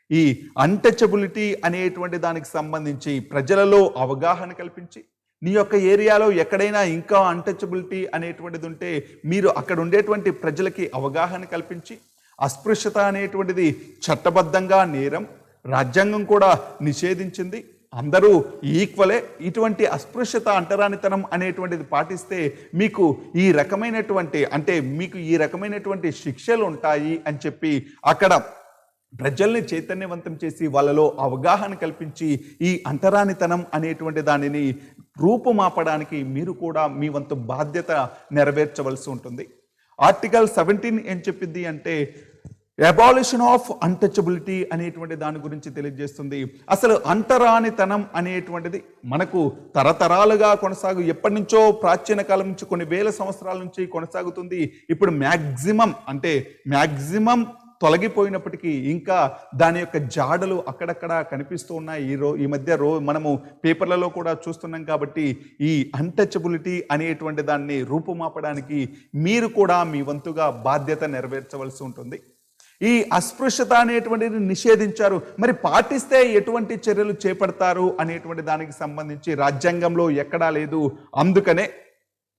ఈ అన్టచబిలిటీ అనేటువంటి దానికి సంబంధించి ప్రజలలో అవగాహన కల్పించి, నీ యొక్క ఏరియాలో ఎక్కడైనా ఇంకా అన్టచబిలిటీ అనేటువంటిది ఉంటే మీరు అక్కడ ఉండేటువంటి ప్రజలకి అవగాహన కల్పించి, అస్పృశ్యత అనేటువంటిది చట్టబద్ధంగా నేరం, రాజ్యాంగం కూడా నిషేధించింది, అందరూ ఈక్వలే, ఇటువంటి అస్పృశ్యత అంటరానితనం అనేటువంటిది పాటిస్తే మీకు ఈ రకమైనటువంటి శిక్షలు ఉంటాయి అని చెప్పి అక్కడ ప్రజల్ని చైతన్యవంతం చేసి వాళ్ళలో అవగాహన కల్పించి ఈ అంటరానితనం అనేటువంటి దానిని రూపుమాపడానికి మీరు కూడా మీ వంతు బాధ్యత నెరవేర్చవలసి ఉంటుంది. ఆర్టికల్ 17 ఏం చెప్పింది అంటే అబాలిషన్ ఆఫ్ అన్టచబిలిటీ అనేటువంటి దాని గురించి తెలియజేస్తుంది. అసలు అంటరానితనం అనేటువంటిది మనకు తరతరాలుగా ఎప్పటి నుంచో ప్రాచీన కాలం నుంచి కొన్ని వేల సంవత్సరాల నుంచి కొనసాగుతుంది. ఇప్పుడు మ్యాక్సిమం తొలగిపోయినప్పటికీ ఇంకా దాని యొక్క జాడలు అక్కడక్కడ కనిపిస్తూ ఉన్నాయి. ఈ మధ్య మనము పేపర్లలో కూడా చూస్తున్నాం. కాబట్టి ఈ అన్టచబిలిటీ అనేటువంటి దాన్ని రూపుమాపడానికి మీరు కూడా మీ వంతుగా బాధ్యత నెరవేర్చవలసి ఉంటుంది. ఈ అస్పృశ్యత అనేటువంటిది నిషేధించారు. మరి పాటిస్తే ఎటువంటి చర్యలు చేపడతారు అనేటువంటి దానికి సంబంధించి రాజ్యాంగంలో ఎక్కడా లేదు. అందుకనే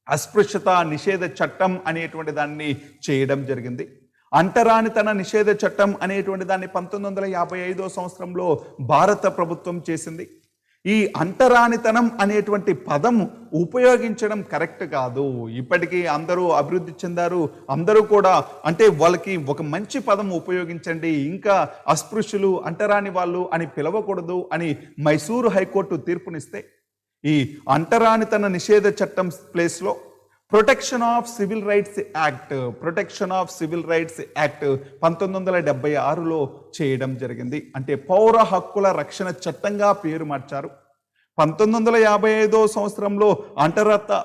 అస్పృశ్యత నిషేధ చట్టం అనేటువంటి దాన్ని చేయడం జరిగింది. అంటరానితన నిషేధ చట్టం అనేటువంటి దాన్ని 1955 సంవత్సరంలో భారత ప్రభుత్వం చేసింది. ఈ అంటరానితనం అనేటువంటి పదం ఉపయోగించడం కరెక్ట్ కాదు. ఇప్పటికీ అందరూ అభివృద్ధి చెందారు, అందరూ కూడా అంటే వాళ్ళకి ఒక మంచి పదం ఉపయోగించండి, ఇంకా అస్పృశ్యులు అంటరాని వాళ్ళు అని పిలవకూడదు అని మైసూరు హైకోర్టు తీర్పునిస్తే ఈ అంటరానితన నిషేధ చట్టం ప్లేస్లో protection of civil rights act 1976లో చేయడం జరిగింది. అంటే పౌర హక్కుల రక్షణ చట్టంగా పేరు మార్చారు. 1955 సంవత్సరంలో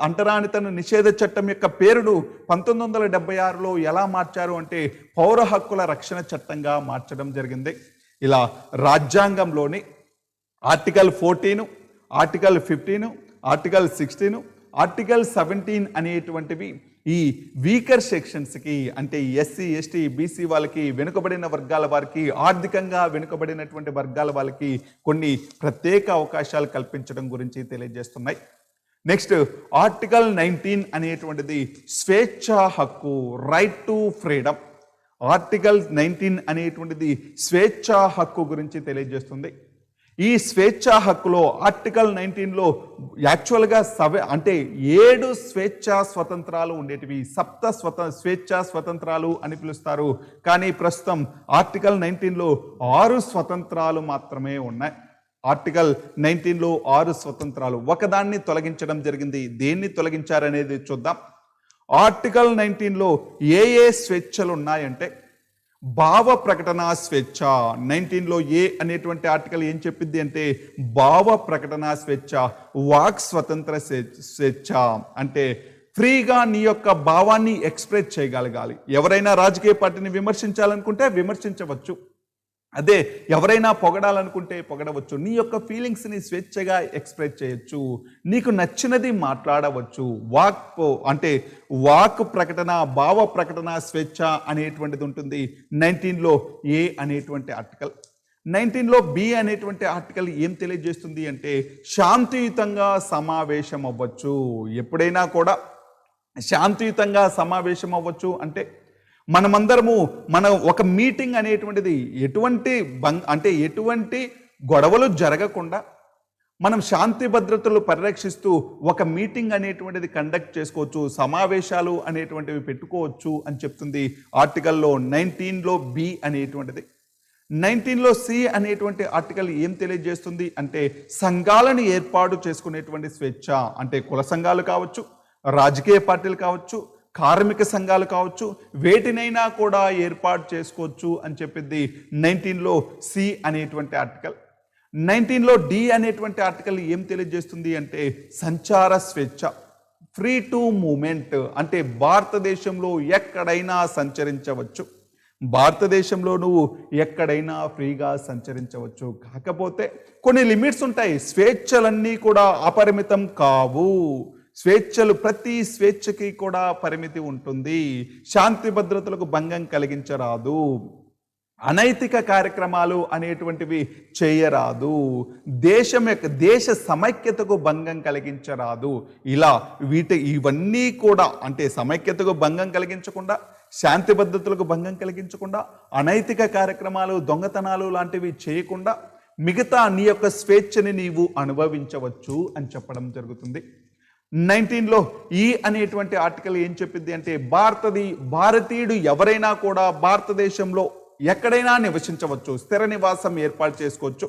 అంటరానితన నిషేధ చట్టం యొక్క పేరును 1976లో ఎలా మార్చారు అంటే పౌర హక్కుల రక్షణ చట్టంగా మార్చడం జరిగింది. ఇలా రాజ్యాంగంలోని ఆర్టికల్ 14, ఆర్టికల్ 15, ఆర్టికల్ 16, ఆర్టికల్ 17 అనేటువంటివి ఈ వీకర్ సెక్షన్స్కి అంటే ఎస్సీ, ఎస్టీ, బీసీ వాళ్ళకి, వెనుకబడిన వర్గాల వారికి, ఆర్థికంగా వెనుకబడినటువంటి వర్గాల వాళ్ళకి కొన్ని ప్రత్యేక అవకాశాలు కల్పించడం గురించి తెలియజేస్తున్నాయి. నెక్స్ట్ ఆర్టికల్ 19 అనేటువంటిది స్వేచ్ఛా హక్కు, రైట్ టు ఫ్రీడమ్. ఆర్టికల్ 19 అనేటువంటిది స్వేచ్ఛా హక్కు గురించి తెలియజేస్తుంది. ఈ స్వేచ్ఛా హక్కులో ఆర్టికల్ 19లో యాక్చువల్గా 7 స్వేచ్ఛా స్వతంత్రాలు ఉండేటివి, స్వేచ్ఛా స్వతంత్రాలు అని పిలుస్తారు. కానీ ప్రస్తుతం ఆర్టికల్ 19లో 6 స్వతంత్రాలు మాత్రమే ఉన్నాయి. ఆర్టికల్ 19లో 6 స్వతంత్రాలు, ఒకదాన్ని తొలగించడం జరిగింది. దేన్ని తొలగించారనేది చూద్దాం. ఆర్టికల్ 19లో ఏ స్వేచ్ఛలు ఉన్నాయంటే భావ ప్రకటన స్వేచ్ఛ. 19లో ఏ అనేటువంటి ఆర్టికల్ ఏం చెప్పింది అంటే భావ ప్రకటన స్వేచ్ఛ, వాక్ స్వతంత్ర స్వేచ్ఛ. అంటే ఫ్రీగా నీ యొక్క భావాన్ని ఎక్స్ప్రెస్ చేయగలగాలి. ఎవరైనా రాజకీయ పార్టీని విమర్శించాలనుకుంటే విమర్శించవచ్చు, అదే ఎవరైనా పొగడాలనుకుంటే పొగడవచ్చు. నీ యొక్క ఫీలింగ్స్ని స్వేచ్ఛగా ఎక్స్ప్రెస్ చేయొచ్చు, నీకు నచ్చినది మాట్లాడవచ్చు. వాక్ ప్రకటన, భావ ప్రకటన స్వేచ్ఛ అనేటువంటిది ఉంటుంది 19లో ఏ అనేటువంటి ఆర్టికల్. 19లో బి అనేటువంటి ఆర్టికల్ ఏం తెలియజేస్తుంది అంటే శాంతియుతంగా సమావేశం అవ్వచ్చు. ఎప్పుడైనా కూడా శాంతియుతంగా సమావేశం అవ్వచ్చు అంటే మనమందరము ఒక మీటింగ్ అనేటువంటిది ఎటువంటి గొడవలు జరగకుండా మనం శాంతి భద్రతలు పరిరక్షిస్తూ ఒక మీటింగ్ అనేటువంటిది కండక్ట్ చేసుకోవచ్చు, సమావేశాలు అనేటువంటివి పెట్టుకోవచ్చు అని చెప్తుంది ఆర్టికల్లో 19లో బి అనేటువంటిది. 19లో సి అనేటువంటి ఆర్టికల్ ఏం తెలియజేస్తుంది అంటే సంఘాలను ఏర్పాటు చేసుకునేటువంటి స్వేచ్ఛ. అంటే కుల సంఘాలు కావచ్చు, రాజకీయ పార్టీలు కావచ్చు, కార్మిక సంఘాలు కావచ్చు, వేటినైనా కూడా ఏర్పాటు చేసుకోవచ్చు అని చెప్పింది 19లో సి అనేటువంటి ఆర్టికల్. 19లో డి అనేటువంటి ఆర్టికల్ ఏం తెలియజేస్తుంది అంటే సంచార స్వేచ్ఛ, ఫ్రీ టు మూమెంట్. అంటే భారతదేశంలో ఎక్కడైనా సంచరించవచ్చు, భారతదేశంలో నువ్వు ఎక్కడైనా ఫ్రీగా సంచరించవచ్చు. కాకపోతే కొన్ని లిమిట్స్ ఉంటాయి. స్వేచ్ఛలన్నీ కూడా అపరిమితం కావు. ప్రతి స్వేచ్ఛకి కూడా పరిమితి ఉంటుంది. శాంతి భద్రతలకు భంగం కలిగించరాదు, అనైతిక కార్యక్రమాలు అనేటువంటివి చేయరాదు, దేశ సమైక్యతకు భంగం కలిగించరాదు. ఇలా ఇవన్నీ కూడా అంటే సమైక్యతకు భంగం కలిగించకుండా, శాంతి భద్రతలకు భంగం కలిగించకుండా, అనైతిక కార్యక్రమాలు, దొంగతనాలు లాంటివి చేయకుండా మిగతా నీ యొక్క స్వేచ్ఛని నీవు అనుభవించవచ్చు అని చెప్పడం జరుగుతుంది. 19లో ఈ అనేటువంటి ఆర్టికల్ ఏం చెప్పింది అంటే భారతీయుడు ఎవరైనా కూడా భారతదేశంలో ఎక్కడైనా నివసించవచ్చు, స్థిర నివాసం ఏర్పాటు చేసుకోవచ్చు.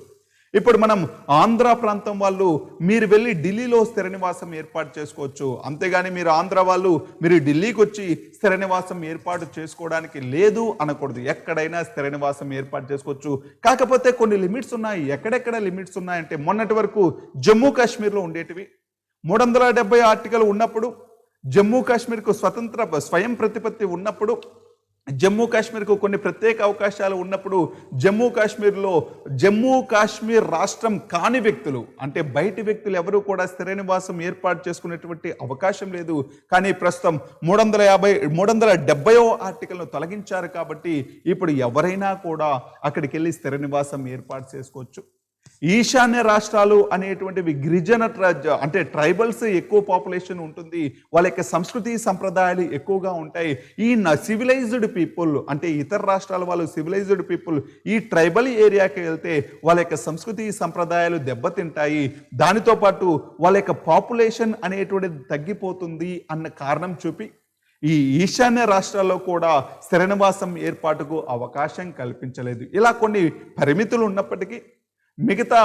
ఇప్పుడు మనం ఆంధ్ర ప్రాంతం వాళ్ళు మీరు వెళ్ళి ఢిల్లీలో స్థిర నివాసం ఏర్పాటు చేసుకోవచ్చు. అంతేగాని మీరు ఆంధ్ర వాళ్ళు మీరు ఢిల్లీకి వచ్చి స్థిర నివాసం ఏర్పాటు చేసుకోవడానికి లేదు అనకూడదు. ఎక్కడైనా స్థిర నివాసం ఏర్పాటు చేసుకోవచ్చు. కాకపోతే కొన్ని లిమిట్స్ ఉన్నాయి. ఎక్కడెక్కడ లిమిట్స్ ఉన్నాయంటే మొన్నటి వరకు జమ్మూ కాశ్మీర్లో ఉండేటివి 370 ఆర్టికల్ ఉన్నప్పుడు, జమ్మూ కాశ్మీర్కు స్వయం ప్రతిపత్తి ఉన్నప్పుడు, జమ్మూ కాశ్మీర్కు కొన్ని ప్రత్యేక అవకాశాలు ఉన్నప్పుడు, జమ్మూ కాశ్మీర్ రాష్ట్రం కాని వ్యక్తులు అంటే బయటి వ్యక్తులు ఎవరు కూడా స్థిర నివాసం ఏర్పాటు చేసుకునేటువంటి అవకాశం లేదు. కానీ ప్రస్తుతం 370వ ఆర్టికల్ను తొలగించారు కాబట్టి ఇప్పుడు ఎవరైనా కూడా అక్కడికి వెళ్ళి స్థిర నివాసం ఏర్పాటు చేసుకోవచ్చు. ఈశాన్య రాష్ట్రాలు అనేటువంటివి గిరిజన అంటే ట్రైబల్స్ ఎక్కువ పాపులేషన్ ఉంటుంది, వాళ్ళ యొక్క సంస్కృతి సంప్రదాయాలు ఎక్కువగా ఉంటాయి. ఈ సివిలైజ్డ్ పీపుల్ అంటే ఇతర రాష్ట్రాల వాళ్ళు సివిలైజ్డ్ పీపుల్ ఈ ట్రైబల్ ఏరియాకి వెళ్తే వాళ్ళ యొక్క సంస్కృతి సంప్రదాయాలు దెబ్బతింటాయి, దానితో పాటు వాళ్ళ యొక్క పాపులేషన్ అనేటువంటిది తగ్గిపోతుంది అన్న కారణం చూపి ఈ ఈశాన్య రాష్ట్రాల్లో కూడా స్థిర నివాసం ఏర్పాటుకు అవకాశం కల్పించలేదు. ఇలా కొన్ని పరిమితులు ఉన్నప్పటికీ మిగతా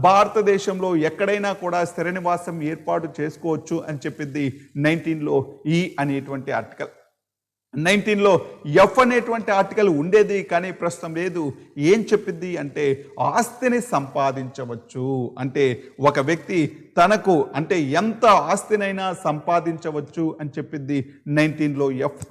భారతదేశంలో ఎక్కడైనా కూడా స్థిర నివాసం ఏర్పాటు చేసుకోవచ్చు అని చెప్పింది 19లో ఈ అనేటువంటి ఆర్టికల్. 19లో ఎఫ్ అనేటువంటి ఆర్టికల్ ఉండేది, కానీ ప్రస్తుతం లేదు. ఏం చెప్పింది అంటే ఆస్తిని సంపాదించవచ్చు, అంటే ఒక వ్యక్తి తనకు అంటే ఎంత ఆస్తినైనా సంపాదించవచ్చు అని చెప్పింది 19లో ఎఫ్.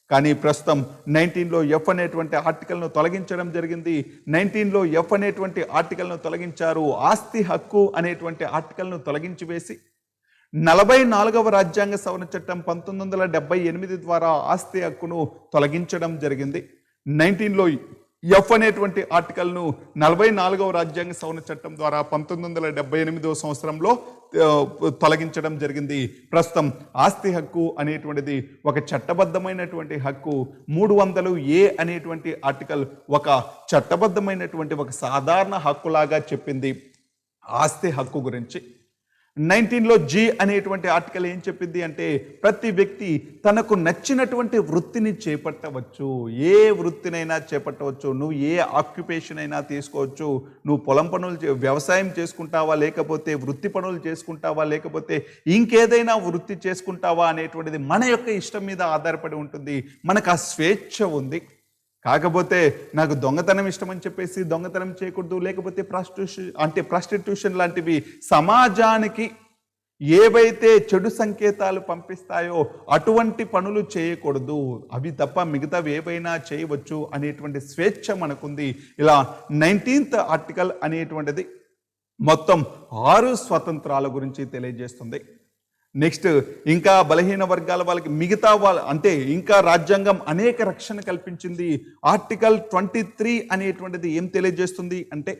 కానీ ప్రస్తుతం 19లో ఎఫ్ అనేటువంటి ఆర్టికల్ను తొలగించడం జరిగింది. 19లో ఎఫ్ అనేటువంటి ఆర్టికల్ను తొలగించారు. ఆస్తి హక్కు అనేటువంటి ఆర్టికల్ను తొలగించి వేసి 44వ రాజ్యాంగ సవరణ చట్టం 1978 ద్వారా ఆస్తి హక్కును తొలగించడం జరిగింది. 19లో ఎఫ్ అనేటువంటి ఆర్టికల్ను 44వ రాజ్యాంగ సవరణ చట్టం ద్వారా 1978వ సంవత్సరంలో తొలగించడం జరిగింది. ప్రస్తుతం ఆస్తి హక్కు అనేటువంటిది ఒక చట్టబద్ధమైనటువంటి హక్కు. 300A అనేటువంటి ఆర్టికల్ ఒక చట్టబద్ధమైనటువంటి ఒక సాధారణ హక్కులాగా చెప్పింది ఆస్తి హక్కు గురించి. 19లో జీ అనేటువంటి ఆర్టికల్ ఏం చెప్పింది అంటే ప్రతి వ్యక్తి తనకు నచ్చినటువంటి వృత్తిని చేపట్టవచ్చు, ఏ వృత్తినైనా చేపట్టవచ్చు. నువ్వు ఏ ఆక్యుపేషన్ అయినా తీసుకోవచ్చు. నువ్వు పొలం పనులు వ్యవసాయం చేసుకుంటావా, లేకపోతే వృత్తి పనులు చేసుకుంటావా, లేకపోతే ఇంకేదైనా వృత్తి చేసుకుంటావా అనేటువంటిది మన యొక్క ఇష్టం మీద ఆధారపడి ఉంటుంది. మనకు ఆ స్వేచ్ఛ ఉంది. కాకపోతే నాకు దొంగతనం ఇష్టమని చెప్పేసి దొంగతనం చేయకూడదు, లేకపోతే ప్రాస్టిట్యూషన్ లాంటివి సమాజానికి ఏవైతే చెడు సంకేతాలు పంపిస్తాయో అటువంటి పనులు చేయకూడదు. అవి తప్ప మిగతావి ఏవైనా చేయవచ్చు అనేటువంటి స్వేచ్ఛ మనకుంది. ఇలా 19th ఆర్టికల్ అనేటువంటిది మొత్తం 6 స్వతంత్రాల గురించి తెలియజేస్తుంది. నెక్స్ట్ ఇంకా బలహీన వర్గాల వాళ్ళకి మిగతా అంటే ఇంకా రాజ్యాంగం అనేక రక్షణ కల్పించింది. ఆర్టికల్ 23 అనేటువంటిది ఏం తెలియజేస్తుంది అంటే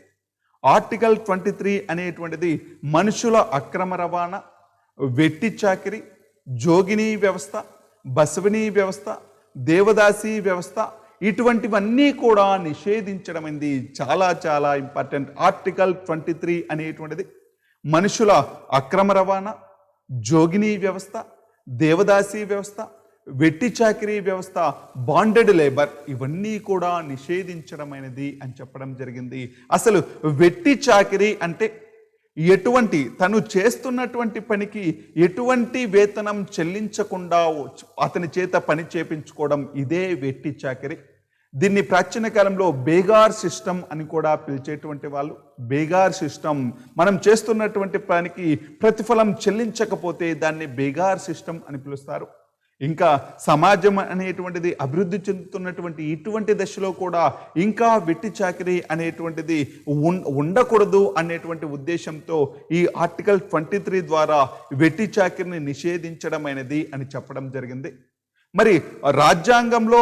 ఆర్టికల్ 23 అనేటువంటిది మనుషుల అక్రమ రవాణా, వెట్టి చాకిరి, జోగినీ వ్యవస్థ, బసవనీ వ్యవస్థ, దేవదాసీ వ్యవస్థ ఇటువంటివన్నీ కూడా నిషేధించడమైంది. చాలా చాలా ఇంపార్టెంట్. ఆర్టికల్ 23 అనేటువంటిది మనుషుల అక్రమ రవాణా, జోగినీ వ్యవస్థ, దేవదాసీ వ్యవస్థ, వెట్టి చాకిరీ వ్యవస్థ, బాండెడ్ లేబర్ ఇవన్నీ కూడా నిషేధించడమైనది అని చెప్పడం జరిగింది. అసలు వెట్టి చాకిరీ అంటే ఎటువంటి తను చేస్తున్నటువంటి పనికి ఎటువంటి వేతనం చెల్లించకుండా అతని చేత పని చేపించుకోవడం, ఇదే వెట్టి చాకిరీ. దీన్ని ప్రాచీన కాలంలో బేగార్ సిస్టమ్ అని కూడా పిలిచేటువంటి వాళ్ళు. బేగార్ సిస్టమ్, మనం చేస్తున్నటువంటి పనికి ప్రతిఫలం చెల్లించకపోతే దాన్ని బేగార్ సిస్టమ్ అని పిలుస్తారు. ఇంకా సమాజం అనేటువంటిది అభివృద్ధి చెందుతున్నటువంటి ఇటువంటి దశలో కూడా ఇంకా వెట్టి చాకిరీ అనేటువంటిది ఉండకూడదు అనేటువంటి ఉద్దేశంతో ఈ ఆర్టికల్ 23 ద్వారా వెట్టి చాకిరీని నిషేధించడం అనేది అని చెప్పడం జరిగింది. మరి రాజ్యాంగంలో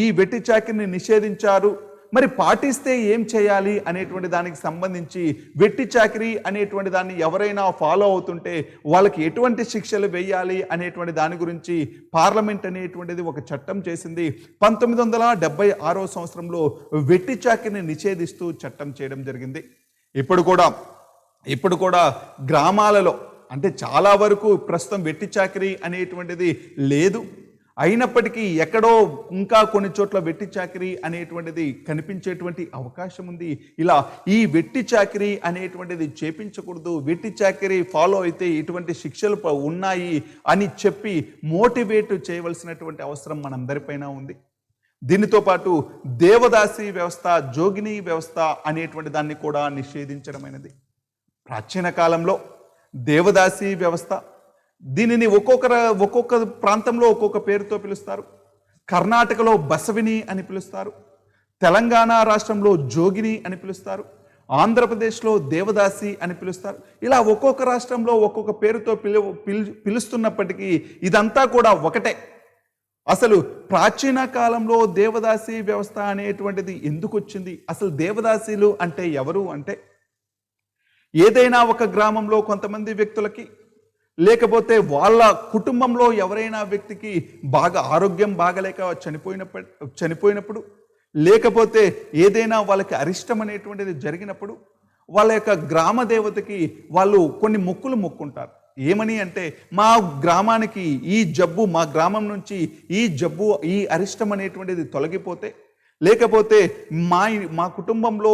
ఈ వెట్టి చాకిరీని నిషేధించారు, మరి పాటిస్తే ఏం చేయాలి అనేటువంటి దానికి సంబంధించి వెట్టి చాకిరీ అనేటువంటి దాన్ని ఎవరైనా ఫాలో అవుతుంటే వాళ్ళకి ఎటువంటి శిక్షలు వేయాలి అనేటువంటి దాని గురించి పార్లమెంట్ అనేటువంటిది ఒక చట్టం చేసింది. 1976వ సంవత్సరంలో వెట్టి చాకిరీని నిషేధిస్తూ చట్టం చేయడం జరిగింది. ఇప్పుడు కూడా గ్రామాలలో అంటే చాలా వరకు ప్రస్తుతం వెట్టి చాకిరీ అనేటువంటిది లేదు. అయినప్పటికీ ఎక్కడో ఇంకా కొన్ని చోట్ల వెట్టి చాకిరీ అనేటువంటిది కనిపించేటువంటి అవకాశం ఉంది. ఇలా ఈ వెట్టి చాకిరీ అనేటువంటిది చేపించకూడదు, వెట్టి చాకిరీ ఫాలో అయితే ఇటువంటి శిక్షలు ఉన్నాయి అని చెప్పి మోటివేట్ చేయవలసినటువంటి అవసరం మనందరిపైన ఉంది. దీనితో పాటు దేవదాసి వ్యవస్థ, జోగినీ వ్యవస్థ అనేటువంటి దాన్ని కూడా నిషేధించడమైనది. ప్రాచీన కాలంలో దేవదాసి వ్యవస్థ, దీనిని ఒక్కొక్క ప్రాంతంలో ఒక్కొక్క పేరుతో పిలుస్తారు. కర్ణాటకలో బసవిని అని పిలుస్తారు, తెలంగాణ రాష్ట్రంలో జోగిని అని పిలుస్తారు, ఆంధ్రప్రదేశ్లో దేవదాసి అని పిలుస్తారు. ఇలా ఒక్కొక్క రాష్ట్రంలో ఒక్కొక్క పేరుతో పిలుస్తున్నప్పటికీ ఇదంతా కూడా ఒకటే. అసలు ప్రాచీన కాలంలో దేవదాసి వ్యవస్థ అనేటువంటిది ఎందుకు వచ్చింది? అసలు దేవదాసీలు అంటే ఎవరు అంటే ఏదైనా ఒక గ్రామంలో కొంతమంది వ్యక్తులకి, లేకపోతే వాళ్ళ కుటుంబంలో ఎవరైనా వ్యక్తికి ఆరోగ్యం బాగలేక చనిపోయినప్పుడు, లేకపోతే ఏదైనా వాళ్ళకి అరిష్టం అనేటువంటిది జరిగినప్పుడు వాళ్ళ యొక్క గ్రామ దేవతకి వాళ్ళు కొన్ని మొక్కులు మొక్కుంటారు. ఏమని అంటే మా గ్రామానికి ఈ జబ్బు, మా గ్రామం నుంచి ఈ జబ్బు, ఈ అరిష్టం అనేటువంటిది తొలగిపోతే, లేకపోతే మా కుటుంబంలో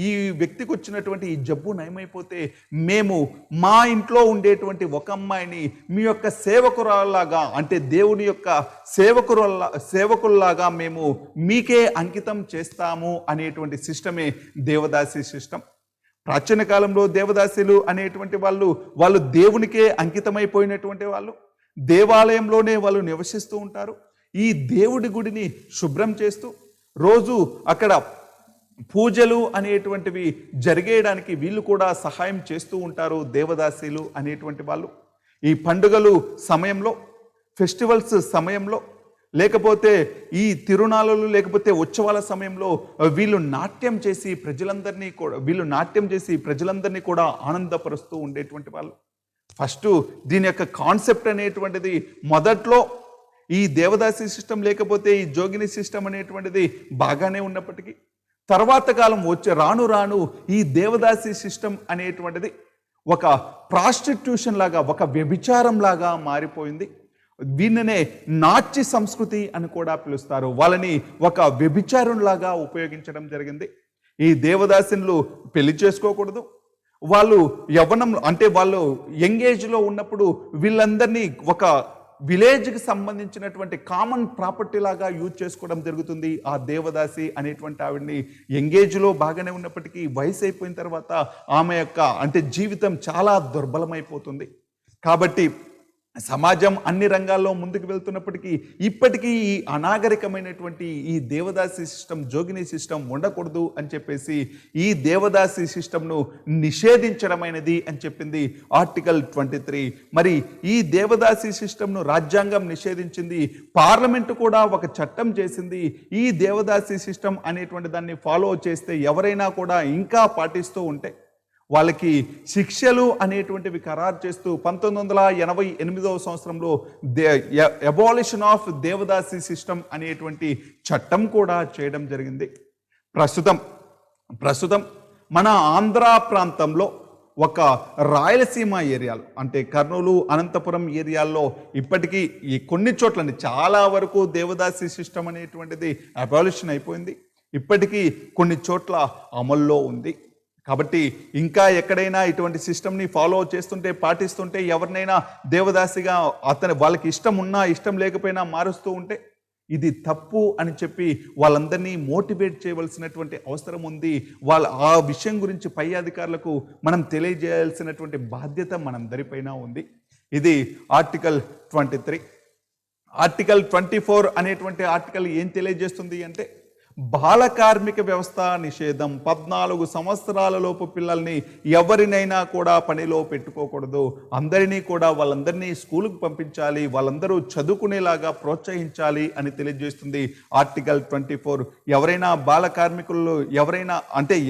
ఈ వ్యక్తికి వచ్చినటువంటి ఈ జబ్బు నయమైపోతే మేము మా ఇంట్లో ఉండేటువంటి ఒక అమ్మాయిని మీ యొక్క సేవకురాల్లాగా, అంటే దేవుని యొక్క సేవకుల్లాగా మేము మీకే అంకితం చేస్తాము అనేటువంటి సిస్టమే దేవదాసి సిస్టమ్. ప్రాచీన కాలంలో దేవదాసులు అనేటువంటి వాళ్ళు దేవునికే అంకితమైపోయినటువంటి వాళ్ళు. దేవాలయంలోనే వాళ్ళు నివసిస్తూ ఉంటారు. ఈ దేవుడి గుడిని శుభ్రం చేస్తూ రోజు అక్కడ పూజలు అనేటువంటివి జరిగేయడానికి వీళ్ళు కూడా సహాయం చేస్తూ ఉంటారు దేవదాసీలు అనేటువంటి వాళ్ళు. ఈ పండుగలు సమయంలో, ఫెస్టివల్స్ సమయంలో, లేకపోతే ఈ తిరునాళ్ళు లేకపోతే ఉత్సవాల సమయంలో వీళ్ళు నాట్యం చేసి ప్రజలందరినీ కూడా ఆనందపరుస్తూ ఉండేటువంటి వాళ్ళు. ఫస్ట్ దీని యొక్క కాన్సెప్ట్ అనేటువంటిది మొదట్లో ఈ దేవదాసి సిస్టమ్ లేకపోతే ఈ జోగిని సిస్టమ్ అనేటువంటిది బాగానే ఉన్నప్పటికీ తర్వాత కాలం రాను రాను ఈ దేవదాసి సిస్టమ్ అనేటువంటిది ఒక ప్రాస్టిట్యూషన్ లాగా, ఒక వ్యభిచారం లాగా మారిపోయింది. వీళ్ళనే నాట్య సంస్కృతి అని కూడా పిలుస్తారు. వాళ్ళని ఒక వ్యభిచారంలాగా ఉపయోగించడం జరిగింది. ఈ దేవదాసినులు పెళ్లి చేసుకోకూడదు. వాళ్ళు యవ్వనం అంటే వాళ్ళు యంగ్ ఏజ్లో ఉన్నప్పుడు వీళ్ళందరినీ ఒక విలేజ్కి సంబంధించినటువంటి కామన్ ప్రాపర్టీ లాగా యూజ్ చేసుకోవడం జరుగుతుంది. ఆ దేవదాసి అనేటువంటి ఆవిడ్ని ఎంగేజ్లో బాగానే ఉన్నప్పటికీ వయసు అయిపోయిన తర్వాత ఆమె యొక్క అంటే జీవితం చాలా దుర్బలమైపోతుంది. కాబట్టి సమాజం అన్ని రంగాల్లో ముందుకు వెళ్తున్నప్పటికీ ఇప్పటికీ ఈ అనాగరికమైనటువంటి ఈ దేవదాసి సిస్టమ్, జోగిని సిస్టమ్ ఉండకూడదు అని చెప్పేసి ఈ దేవదాసి సిస్టమ్ను నిషేధించడమైనది అని చెప్పింది ఆర్టికల్ 23. మరి ఈ దేవదాసి సిస్టమ్ను రాజ్యాంగం నిషేధించింది, పార్లమెంటు కూడా ఒక చట్టం చేసింది. ఈ దేవదాసి సిస్టమ్ అనేటువంటి దాన్ని ఫాలో చేస్తే ఎవరైనా కూడా ఇంకా పాటిస్తూ ఉంటే వాళ్ళకి శిక్షలు అనేటువంటివి ఖరారు చేస్తూ 1988వ సంవత్సరంలో అబాలిషన్ ఆఫ్ దేవదాసి సిస్టమ్ అనేటువంటి చట్టం కూడా చేయడం జరిగింది. ప్రస్తుతం మన ఆంధ్ర ప్రాంతంలో ఒక రాయలసీమ ఏరియాలో అంటే కర్నూలు, అనంతపురం ఏరియాల్లో ఇప్పటికీ ఈ కొన్ని చోట్ల చాలా వరకు దేవదాసి సిస్టమ్ అనేటువంటిది అబాలిషన్ అయిపోయింది. ఇప్పటికీ కొన్ని చోట్ల అమల్లో ఉంది. కాబట్టి ఇంకా ఎక్కడైనా ఇటువంటి సిస్టమ్ని ఫాలో చేస్తుంటే, పాటిస్తుంటే, ఎవరినైనా దేవదాసిగా వాళ్ళకి ఇష్టం ఉన్నా ఇష్టం లేకపోయినా మారుస్తూ ఉంటే ఇది తప్పు అని చెప్పి వాళ్ళందరినీ మోటివేట్ చేయవలసినటువంటి అవసరం ఉంది. ఆ విషయం గురించి పై అధికారులకు మనం తెలియజేయాల్సినటువంటి బాధ్యత మనందరిపైన ఉంది. ఇది ఆర్టికల్ 23. ఆర్టికల్ 24 అనేటువంటి ఆర్టికల్ ఏం తెలియజేస్తుంది అంటే బాల కార్మిక వ్యవస్థ నిషేధం. 14 సంవత్సరాల లోపు పిల్లల్ని ఎవరినైనా కూడా పనిలో పెట్టుకోకూడదు. అందరినీ కూడా వాళ్ళందరినీ స్కూలుకు పంపించాలి, వాళ్ళందరూ చదువుకునేలాగా ప్రోత్సహించాలి అని తెలియజేస్తుంది ఆర్టికల్ 24. ఎవరైనా బాల కార్మికులు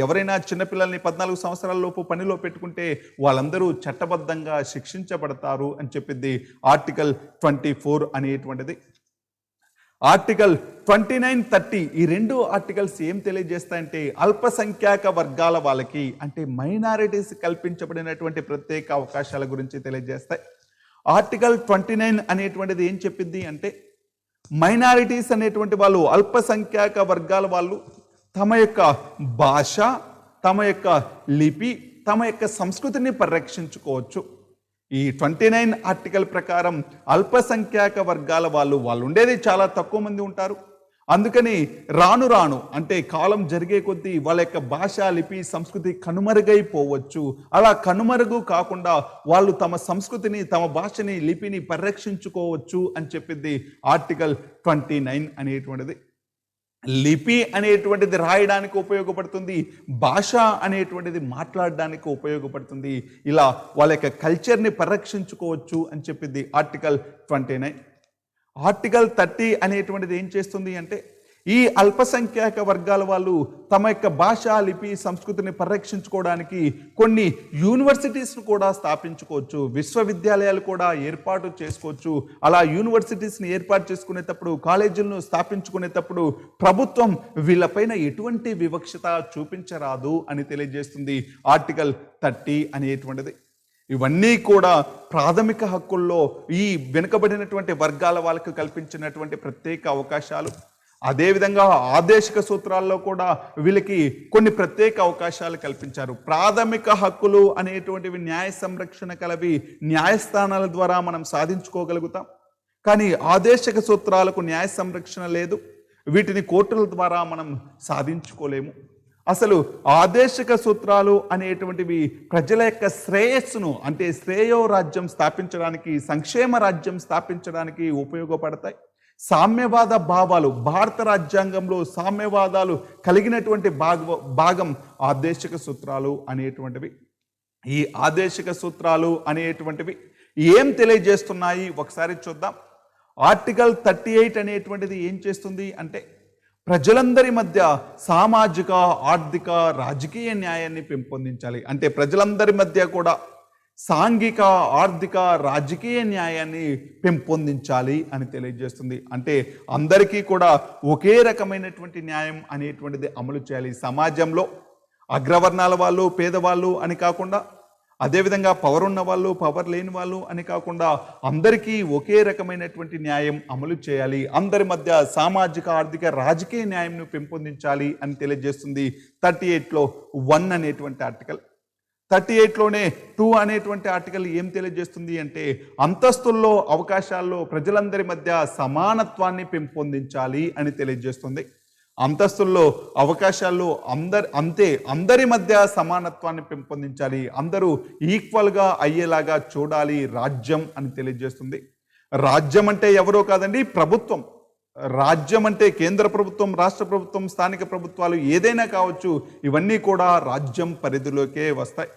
ఎవరైనా చిన్నపిల్లల్ని 14 సంవత్సరాల లోపు పనిలో పెట్టుకుంటే వాళ్ళందరూ చట్టబద్ధంగా శిక్షించబడతారు అని చెప్పింది ఆర్టికల్ 24 అనేటువంటిది. ఆర్టికల్ 29, 30 ఈ రెండు ఆర్టికల్స్ ఏం తెలియజేస్తాయంటే అల్పసంఖ్యాక వర్గాల వాళ్ళకి అంటే మైనారిటీస్ కల్పించబడినటువంటి ప్రత్యేక అవకాశాల గురించి తెలియజేస్తాయి. ఆర్టికల్ 29 అనేటువంటిది ఏం చెప్పింది అంటే మైనారిటీస్ అనేటువంటి వాళ్ళు, అల్పసంఖ్యాక వర్గాల వాళ్ళు తమ యొక్క భాష, తమ యొక్క లిపి, తమ యొక్క సంస్కృతిని పరిరక్షించుకోవచ్చు. ఈ 29 ఆర్టికల్ ప్రకారం అల్పసంఖ్యాక వర్గాల వాళ్ళు ఉండేది చాలా తక్కువ మంది ఉంటారు. అందుకని రాను అంటే కాలం జరిగే కొద్దీ వాళ్ళ యొక్క భాష, లిపి, సంస్కృతి కనుమరుగైపోవచ్చు. అలా కనుమరుగు కాకుండా వాళ్ళు తమ సంస్కృతిని, తమ భాషని, లిపిని పరిరక్షించుకోవచ్చు అని చెప్పింది ఆర్టికల్ 29 అనేటువంటిది. లిపి అనేటువంటిది రాయడానికి ఉపయోగపడుతుంది, భాష అనేటువంటిది మాట్లాడడానికి ఉపయోగపడుతుంది. ఇలా వాళ్ళ యొక్క కల్చర్ని పరిరక్షించుకోవచ్చు అని చెప్పింది ఆర్టికల్ 29. ఆర్టికల్ 30 అనేటువంటిది ఏం చేస్తుంది అంటే ఈ అల్పసంఖ్యాక వర్గాల వాళ్ళు తమ యొక్క భాష, లిపి, సంస్కృతిని పరిరక్షించుకోవడానికి కొన్ని యూనివర్సిటీస్ను కూడా స్థాపించుకోవచ్చు, విశ్వవిద్యాలయాలు కూడా ఏర్పాటు చేసుకోవచ్చు. అలా యూనివర్సిటీస్ని ఏర్పాటు చేసుకునేటప్పుడు, కాలేజీలను స్థాపించుకునేటప్పుడు ప్రభుత్వం వీళ్ళపైన ఎటువంటి వివక్షత చూపించరాదు అని తెలియజేస్తుంది ఆర్టికల్ 30 అనేటువంటిది. ఇవన్నీ కూడా ప్రాథమిక హక్కుల్లో ఈ వెనుకబడినటువంటి వర్గాల వాళ్ళకు కల్పించినటువంటి ప్రత్యేక అవకాశాలు. అదేవిధంగా ఆదేశిక సూత్రాల్లో కూడా వీళ్ళకి కొన్ని ప్రత్యేక అవకాశాలు కల్పించారు. ప్రాథమిక హక్కులు అనేటువంటివి న్యాయ సంరక్షణ కలవి న్యాయస్థానాల ద్వారా మనం సాధించుకోగలుగుతాం. కానీ ఆదేశిక సూత్రాలకు న్యాయ సంరక్షణ లేదు, వీటిని కోర్టుల ద్వారా మనం సాధించుకోలేము. అసలు ఆదేశిక సూత్రాలు అనేటువంటివి ప్రజల యొక్క శ్రేయస్సును అంటే శ్రేయో రాజ్యం స్థాపించడానికి, సంక్షేమ రాజ్యం స్థాపించడానికి ఉపయోగపడతాయి. సామ్యవాద భావాలు, భారత రాజ్యాంగంలో సామ్యవాదాలు కలిగినటువంటి భాగం ఆదేశిక సూత్రాలు అనేటువంటివి. ఈ ఆదేశిక సూత్రాలు అనేటువంటివి ఏం తెలియజేస్తున్నాయి ఒకసారి చూద్దాం. ఆర్టికల్ 38 అనేటువంటిది ఏం చేస్తుంది అంటే ప్రజలందరి మధ్య సామాజిక, ఆర్థిక, రాజకీయ న్యాయాన్ని పెంపొందించాలి. అంటే ప్రజలందరి మధ్య కూడా సాంఘిక, ఆర్థిక, రాజకీయ న్యాయాన్ని పెంపొందించాలి అని తెలియజేస్తుంది. అంటే అందరికీ కూడా ఒకే రకమైనటువంటి న్యాయం అనేటువంటిది అమలు చేయాలి. సమాజంలో అగ్రవర్ణాల వాళ్ళు, పేదవాళ్ళు అని కాకుండా, అదేవిధంగా పవర్ ఉన్న వాళ్ళు, పవర్ లేని వాళ్ళు అని కాకుండా అందరికీ ఒకే రకమైనటువంటి న్యాయం అమలు చేయాలి. అందరి మధ్య సామాజిక, ఆర్థిక, రాజకీయ న్యాయంను పెంపొందించాలి అని తెలియజేస్తుంది 38లో 1 అనేటువంటి ఆర్టికల్. 38లోనే 2 అనేటువంటి ఆర్టికల్ ఏం తెలియజేస్తుంది అంటే అంతస్తుల్లో, అవకాశాల్లో ప్రజలందరి మధ్య సమానత్వాన్ని పెంపొందించాలి అని తెలియజేస్తుంది. అంతస్తుల్లో, అవకాశాల్లో అందరి మధ్య సమానత్వాన్ని పెంపొందించాలి, అందరూ ఈక్వల్గా అయ్యేలాగా చూడాలి రాజ్యం అని తెలియజేస్తుంది. రాజ్యం అంటే ఎవరో కాదండి, ప్రభుత్వం. రాజ్యం అంటే కేంద్ర ప్రభుత్వం, రాష్ట్ర ప్రభుత్వం, స్థానిక ప్రభుత్వాలు ఏదైనా కావచ్చు, ఇవన్నీ కూడా రాజ్యం పరిధిలోకే వస్తాయి.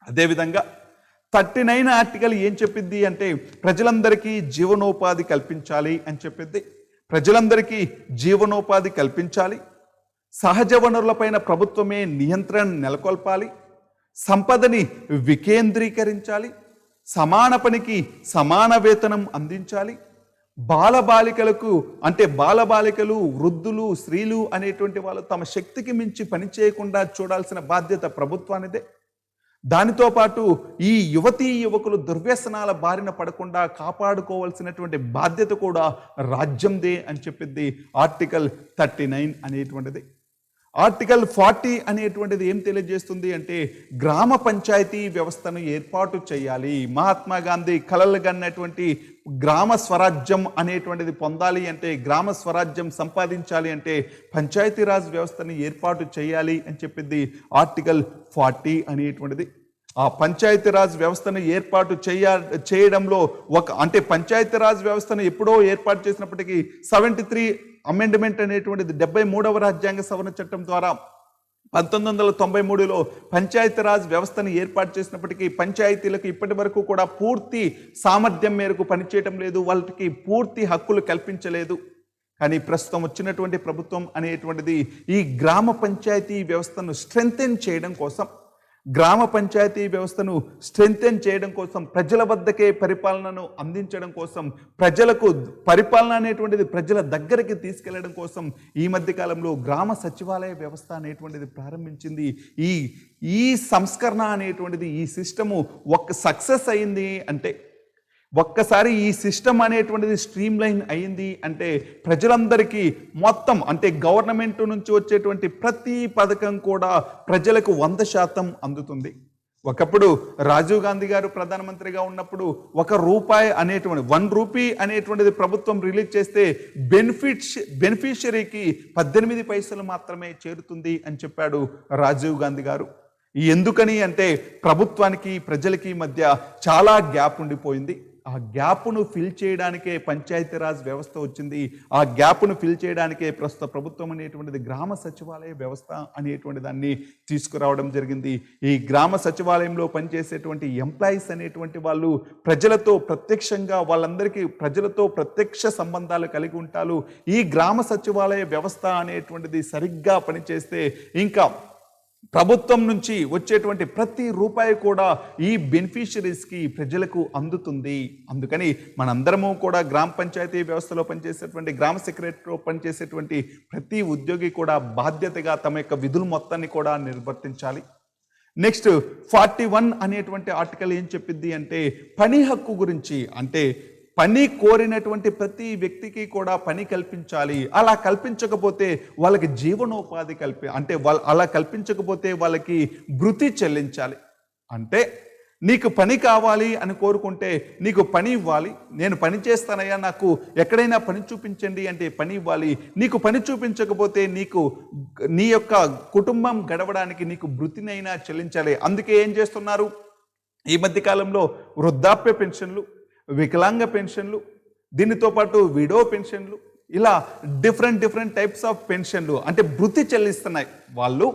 అదేవిధంగా 39 ఆర్టికల్ ఏం చెప్పింది అంటే ప్రజలందరికీ జీవనోపాధి కల్పించాలి అని చెప్పింది. ప్రజలందరికీ జీవనోపాధి కల్పించాలి, సహజ వనరులపైన ప్రభుత్వమే నియంత్రణ నెలకొల్పాలి, సంపదని వికేంద్రీకరించాలి, సమాన పనికి సమాన వేతనం అందించాలి, బాలబాలికలు, వృద్ధులు, స్త్రీలు అనేటువంటి వాళ్ళు తమ శక్తికి మించి పనిచేయకుండా చూడాల్సిన బాధ్యత ప్రభుత్వానిదే. దానితో పాటు ఈ యువతీ యువకులు దుర్వ్యసనాల బారిన పడకుండా కాపాడుకోవాల్సినటువంటి బాధ్యత కూడా రాజ్యందే అని చెప్పింది ఆర్టికల్ 39 అనేటువంటిది. ఆర్టికల్ 40 అనేటువంటిది ఏం తెలియజేస్తుంది అంటే గ్రామ పంచాయతీ వ్యవస్థను ఏర్పాటు చేయాలి. మహాత్మా గాంధీ కలలు కన్నటువంటి గ్రామ స్వరాజ్యం అనేటువంటిది పొందాలి అంటే, గ్రామ స్వరాజ్యం సంపాదించాలి అంటే పంచాయతీరాజ్ వ్యవస్థను ఏర్పాటు చేయాలి అని చెప్పింది ఆర్టికల్ 40 అనేటువంటిది. ఆ పంచాయతీరాజ్ వ్యవస్థను ఏర్పాటు చేయడంలో అంటే పంచాయతీరాజ్ వ్యవస్థను ఎప్పుడో ఏర్పాటు చేసినప్పటికీ 73 అమెండ్మెంట్ అనేటువంటిది 73వ రాజ్యాంగ సవరణ చట్టం ద్వారా 1993లో పంచాయతీరాజ్ వ్యవస్థను ఏర్పాటు చేసినప్పటికీ పంచాయతీలకు ఇప్పటి వరకు కూడా పూర్తి సామర్థ్యం మేరకు పనిచేయటం లేదు, వాళ్ళకి పూర్తి హక్కులు కల్పించలేదు. కానీ ప్రస్తుతం వచ్చినటువంటి ప్రభుత్వం అనేటువంటిది ఈ గ్రామ పంచాయతీ వ్యవస్థను స్ట్రెంథెన్ చేయడం కోసం, ప్రజల వద్దకే పరిపాలనను అందించడం కోసం, ప్రజలకు పరిపాలన అనేటువంటిది ప్రజల దగ్గరికి తీసుకెళ్లడం కోసం ఈ మధ్య కాలంలో గ్రామ సచివాలయ వ్యవస్థ అనేటువంటిది ప్రారంభించింది. ఈ సంస్కరణ అనేటువంటిది, ఈ సిస్టము సక్సెస్ అయింది అంటే, ఒక్కసారి ఈ సిస్టమ్ అనేటువంటిది స్ట్రీమ్ లైన్ అయింది అంటే ప్రజలందరికీ మొత్తం అంటే గవర్నమెంట్ నుంచి వచ్చేటువంటి ప్రతి పథకం కూడా ప్రజలకు 100% అందుతుంది. ఒకప్పుడు రాజీవ్ గాంధీ గారు ప్రధానమంత్రిగా ఉన్నప్పుడు ₹1 రూపీ అనేటువంటిది ప్రభుత్వం రిలీజ్ చేస్తే బెనిఫిషియరీకి 18 పైసలు మాత్రమే చేరుతుంది అని చెప్పాడు రాజీవ్ గాంధీ గారు. ఎందుకని అంటే ప్రభుత్వానికి ప్రజలకి మధ్య చాలా గ్యాప్ ఉండిపోయింది. ఆ గ్యాప్ను ఫిల్ చేయడానికే పంచాయతీరాజ్ వ్యవస్థ వచ్చింది. ఆ గ్యాప్ను ఫిల్ చేయడానికే ప్రస్తుత ప్రభుత్వం అనేటువంటిది గ్రామ సచివాలయ వ్యవస్థ అనేటువంటి దాన్ని తీసుకురావడం జరిగింది. ఈ గ్రామ సచివాలయంలో పనిచేసేటువంటి ఎంప్లాయీస్ అనేటువంటి వాళ్ళు ప్రజలతో ప్రత్యక్ష సంబంధాలు కలిగి ఉంటారు. ఈ గ్రామ సచివాలయ వ్యవస్థ అనేటువంటిది సరిగ్గా పనిచేస్తే ఇంకా ప్రభుత్వం నుంచి వచ్చేటువంటి ప్రతి రూపాయి కూడా ఈ బెనిఫిషరీస్కి ప్రజలకు అందుతుంది. అందుకని మనందరము కూడా గ్రామ పంచాయతీ వ్యవస్థలో పనిచేసేటువంటి గ్రామ సెక్రటరీలో పనిచేసేటువంటి ప్రతి ఉద్యోగి కూడా బాధ్యతగా తమ యొక్క విధులు మొత్తాన్ని కూడా నిర్వర్తించాలి. నెక్స్ట్ 41 అనేటువంటి ఆర్టికల్ ఏం చెప్పింది అంటే పని హక్కు గురించి, అంటే పని కోరినటువంటి ప్రతి వ్యక్తికి కూడా పని కల్పించాలి. అలా కల్పించకపోతే వాళ్ళకి జీవనోపాధి అలా కల్పించకపోతే వాళ్ళకి భృతి చెల్లించాలి. అంటే నీకు పని కావాలి అని కోరుకుంటే నీకు పని ఇవ్వాలి. నేను పని చేస్తానయ్యా, నాకు ఎక్కడైనా పని చూపించండి అంటే పని ఇవ్వాలి. నీకు పని చూపించకపోతే నీ యొక్క కుటుంబం గడవడానికి నీకు భృతినైనా చెల్లించాలి. అందుకే ఏం చేస్తున్నారు ఈ మధ్య కాలంలో? వృద్ధాప్య పెన్షన్లు, వికలాంగ పెన్షన్లు, దీనితో పాటు విడో పెన్షన్లు, ఇలా డిఫరెంట్ టైప్స్ ఆఫ్ పెన్షన్లు అంటే భృతి చెల్లిస్తున్నాయి. వాళ్ళు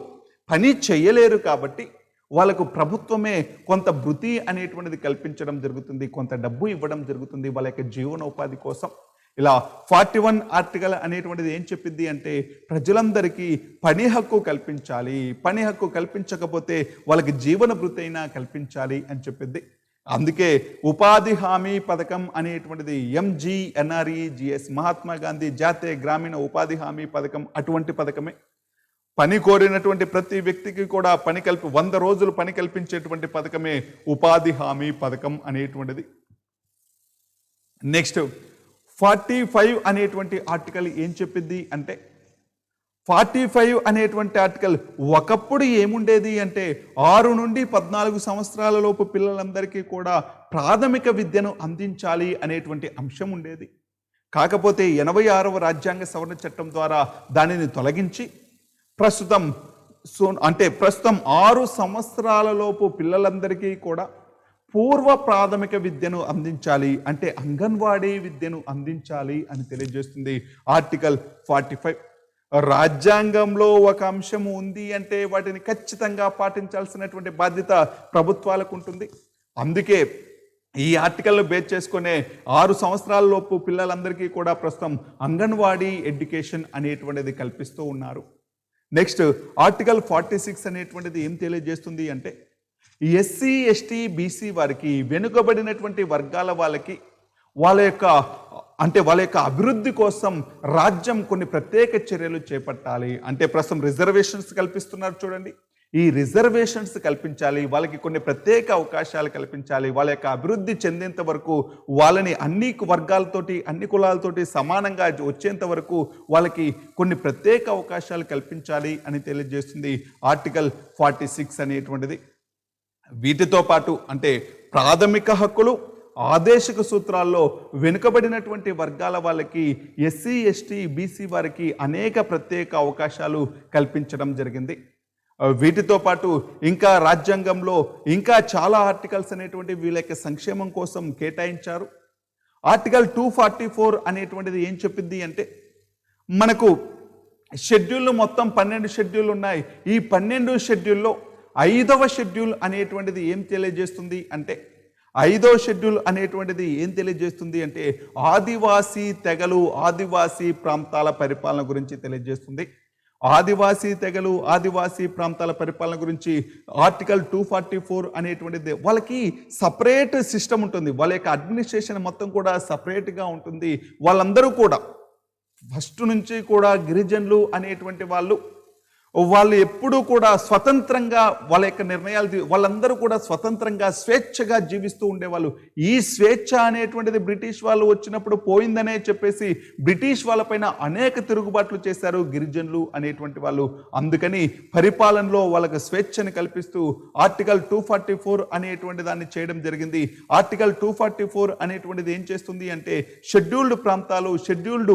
పని చేయలేరు కాబట్టి వాళ్ళకు ప్రభుత్వమే కొంత భృతి అనేటువంటిది కల్పించడం జరుగుతుంది, కొంత డబ్బు ఇవ్వడం జరుగుతుంది వాళ్ళ యొక్క జీవనోపాధి కోసం. ఇలా 41 ఆర్టికల్ అనేటువంటిది ఏం చెప్పింది అంటే ప్రజలందరికీ పని హక్కు కల్పించాలి, పని హక్కు కల్పించకపోతే వాళ్ళకి జీవన భృతి అయినా కల్పించాలి అని చెప్పింది. అందుకే ఉపాధి హామీ పథకం అనేటువంటిది MGNREGS, మహాత్మా గాంధీ జాతీయ గ్రామీణ ఉపాధి హామీ పథకం అటువంటి పథకమే. పని కోరినటువంటి ప్రతి వ్యక్తికి కూడా 100 రోజులు పని కల్పించేటువంటి పథకమే ఉపాధి హామీ పథకం అనేటువంటిది. నెక్స్ట్ 45 అనేటువంటి ఆర్టికల్ ఏం చెప్పింది అంటే 45 అనేటువంటి ఆర్టికల్ ఒకప్పుడు ఏముండేది అంటే 6 నుండి 14 సంవత్సరాల లోపు పిల్లలందరికీ కూడా ప్రాథమిక విద్యను అందించాలి అనేటువంటి అంశం ఉండేది. కాకపోతే 86వ రాజ్యాంగ సవరణ చట్టం ద్వారా దానిని తొలగించి ప్రస్తుతం 6 సంవత్సరాల లోపు పిల్లలందరికీ కూడా పూర్వ ప్రాథమిక విద్యను అందించాలి, అంటే అంగన్వాడీ విద్యను అందించాలి అని తెలియజేస్తుంది ఆర్టికల్ 45. రాజ్యాంగంలో ఒక అంశం ఉంది అంటే వాటిని ఖచ్చితంగా పాటించాల్సినటువంటి బాధ్యత ప్రభుత్వాలకు ఉంటుంది. అందుకే ఈ ఆర్టికల్ను బేస్ చేసుకునే 6 సంవత్సరాల లోపు పిల్లలందరికీ కూడా ప్రస్తుతం అంగన్వాడీ ఎడ్యుకేషన్ అనేటువంటిది కల్పిస్తూ ఉన్నారు. నెక్స్ట్ ఆర్టికల్ 46 అనేటువంటిది ఏం తెలియజేస్తుంది అంటే SC, ST, BC వారికి, వెనుకబడినటువంటి వర్గాల వాళ్ళకి వాళ్ళ యొక్క అభివృద్ధి కోసం రాజ్యం కొన్ని ప్రత్యేక చర్యలు చేపట్టాలి. అంటే ప్రస్తుతం రిజర్వేషన్స్ కల్పిస్తున్నారు చూడండి, ఈ రిజర్వేషన్స్ కల్పించాలి, వాళ్ళకి కొన్ని ప్రత్యేక అవకాశాలు కల్పించాలి. వాళ్ళ యొక్క అభివృద్ధి చెందేంత వరకు వాళ్ళని అన్ని వర్గాలతోటి అన్ని కులాలతోటి సమానంగా వచ్చేంత వరకు వాళ్ళకి కొన్ని ప్రత్యేక అవకాశాలు కల్పించాలి అని తెలియజేస్తుంది ఆర్టికల్ 46 అనేటువంటిది. వీటితో పాటు అంటే ప్రాథమిక హక్కులు, ఆదేశిక సూత్రాల్లో వెనుకబడినటువంటి వర్గాల వాళ్ళకి SC, ST, BC వారికి అనేక ప్రత్యేక అవకాశాలు కల్పించడం జరిగింది. వీటితో పాటు ఇంకా రాజ్యాంగంలో ఇంకా చాలా ఆర్టికల్స్ అనేటువంటి వీళ్ళ యొక్క సంక్షేమం కోసం కేటాయించారు. ఆర్టికల్ 244 అనేటువంటిది ఏం చెప్పింది అంటే మనకు షెడ్యూల్ మొత్తం 12 షెడ్యూల్ ఉన్నాయి. ఈ 12 షెడ్యూల్లో 5వ షెడ్యూల్ అనేటువంటిది ఏం తెలియజేస్తుంది అంటే 5వ షెడ్యూల్ అనేటువంటిది ఏం తెలియజేస్తుంది అంటే ఆదివాసీ తెగలు, ఆదివాసీ ప్రాంతాల పరిపాలన గురించి తెలియజేస్తుంది. ఆదివాసీ తెగలు, ఆదివాసీ ప్రాంతాల పరిపాలన గురించి ఆర్టికల్ 244 అనేటువంటిది వాళ్ళకి సపరేట్ సిస్టమ్ ఉంటుంది. వాళ్ళ యొక్క అడ్మినిస్ట్రేషన్ మొత్తం కూడా సపరేట్గా ఉంటుంది. వాళ్ళందరూ కూడా ఫస్ట్ నుంచి కూడా గిరిజనులు అనేటువంటి వాళ్ళు ఎప్పుడూ కూడా స్వతంత్రంగా వాళ్ళ యొక్క నిర్ణయాలు వాళ్ళందరూ కూడా స్వతంత్రంగా స్వేచ్ఛగా జీవిస్తూ ఉండేవాళ్ళు. ఈ స్వేచ్ఛ అనేటువంటిది బ్రిటిష్ వాళ్ళు వచ్చినప్పుడు పోయిందనే చెప్పేసి బ్రిటిష్ వాళ్ళపైన అనేక తిరుగుబాట్లు చేశారు గిరిజనులు అనేటువంటి వాళ్ళు. అందుకని పరిపాలనలో వాళ్ళకు స్వేచ్ఛను కల్పిస్తూ ఆర్టికల్ 244 అనేటువంటి దాన్ని చేయడం జరిగింది. ఆర్టికల్ 244 అనేటువంటిది ఏం చేస్తుంది అంటే షెడ్యూల్డ్ ప్రాంతాలు, షెడ్యూల్డ్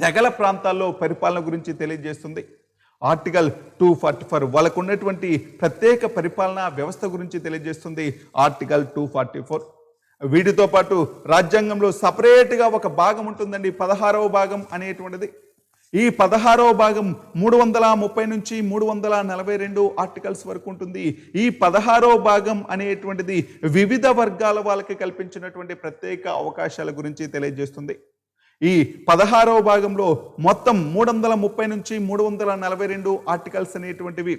తెగల ప్రాంతాల్లో పరిపాలన గురించి తెలియజేస్తుంది. ఆర్టికల్ 244 వాళ్ళకు ఉన్నటువంటి ప్రత్యేక పరిపాలనా వ్యవస్థ గురించి తెలియజేస్తుంది ఆర్టికల్ 244. వీటితో పాటు రాజ్యాంగంలో సపరేట్గా ఒక భాగం ఉంటుందండి, 16వ భాగం అనేటువంటిది. ఈ 16వ భాగం 330 నుంచి 342 ఆర్టికల్స్ వరకు ఉంటుంది. ఈ 16వ భాగం అనేటువంటిది వివిధ వర్గాల వాళ్ళకి కల్పించినటువంటి ప్రత్యేక అవకాశాల గురించి తెలియజేస్తుంది. ఈ 16వ భాగంలో మొత్తం 330 నుంచి 342 ఆర్టికల్స్ అనేటువంటివి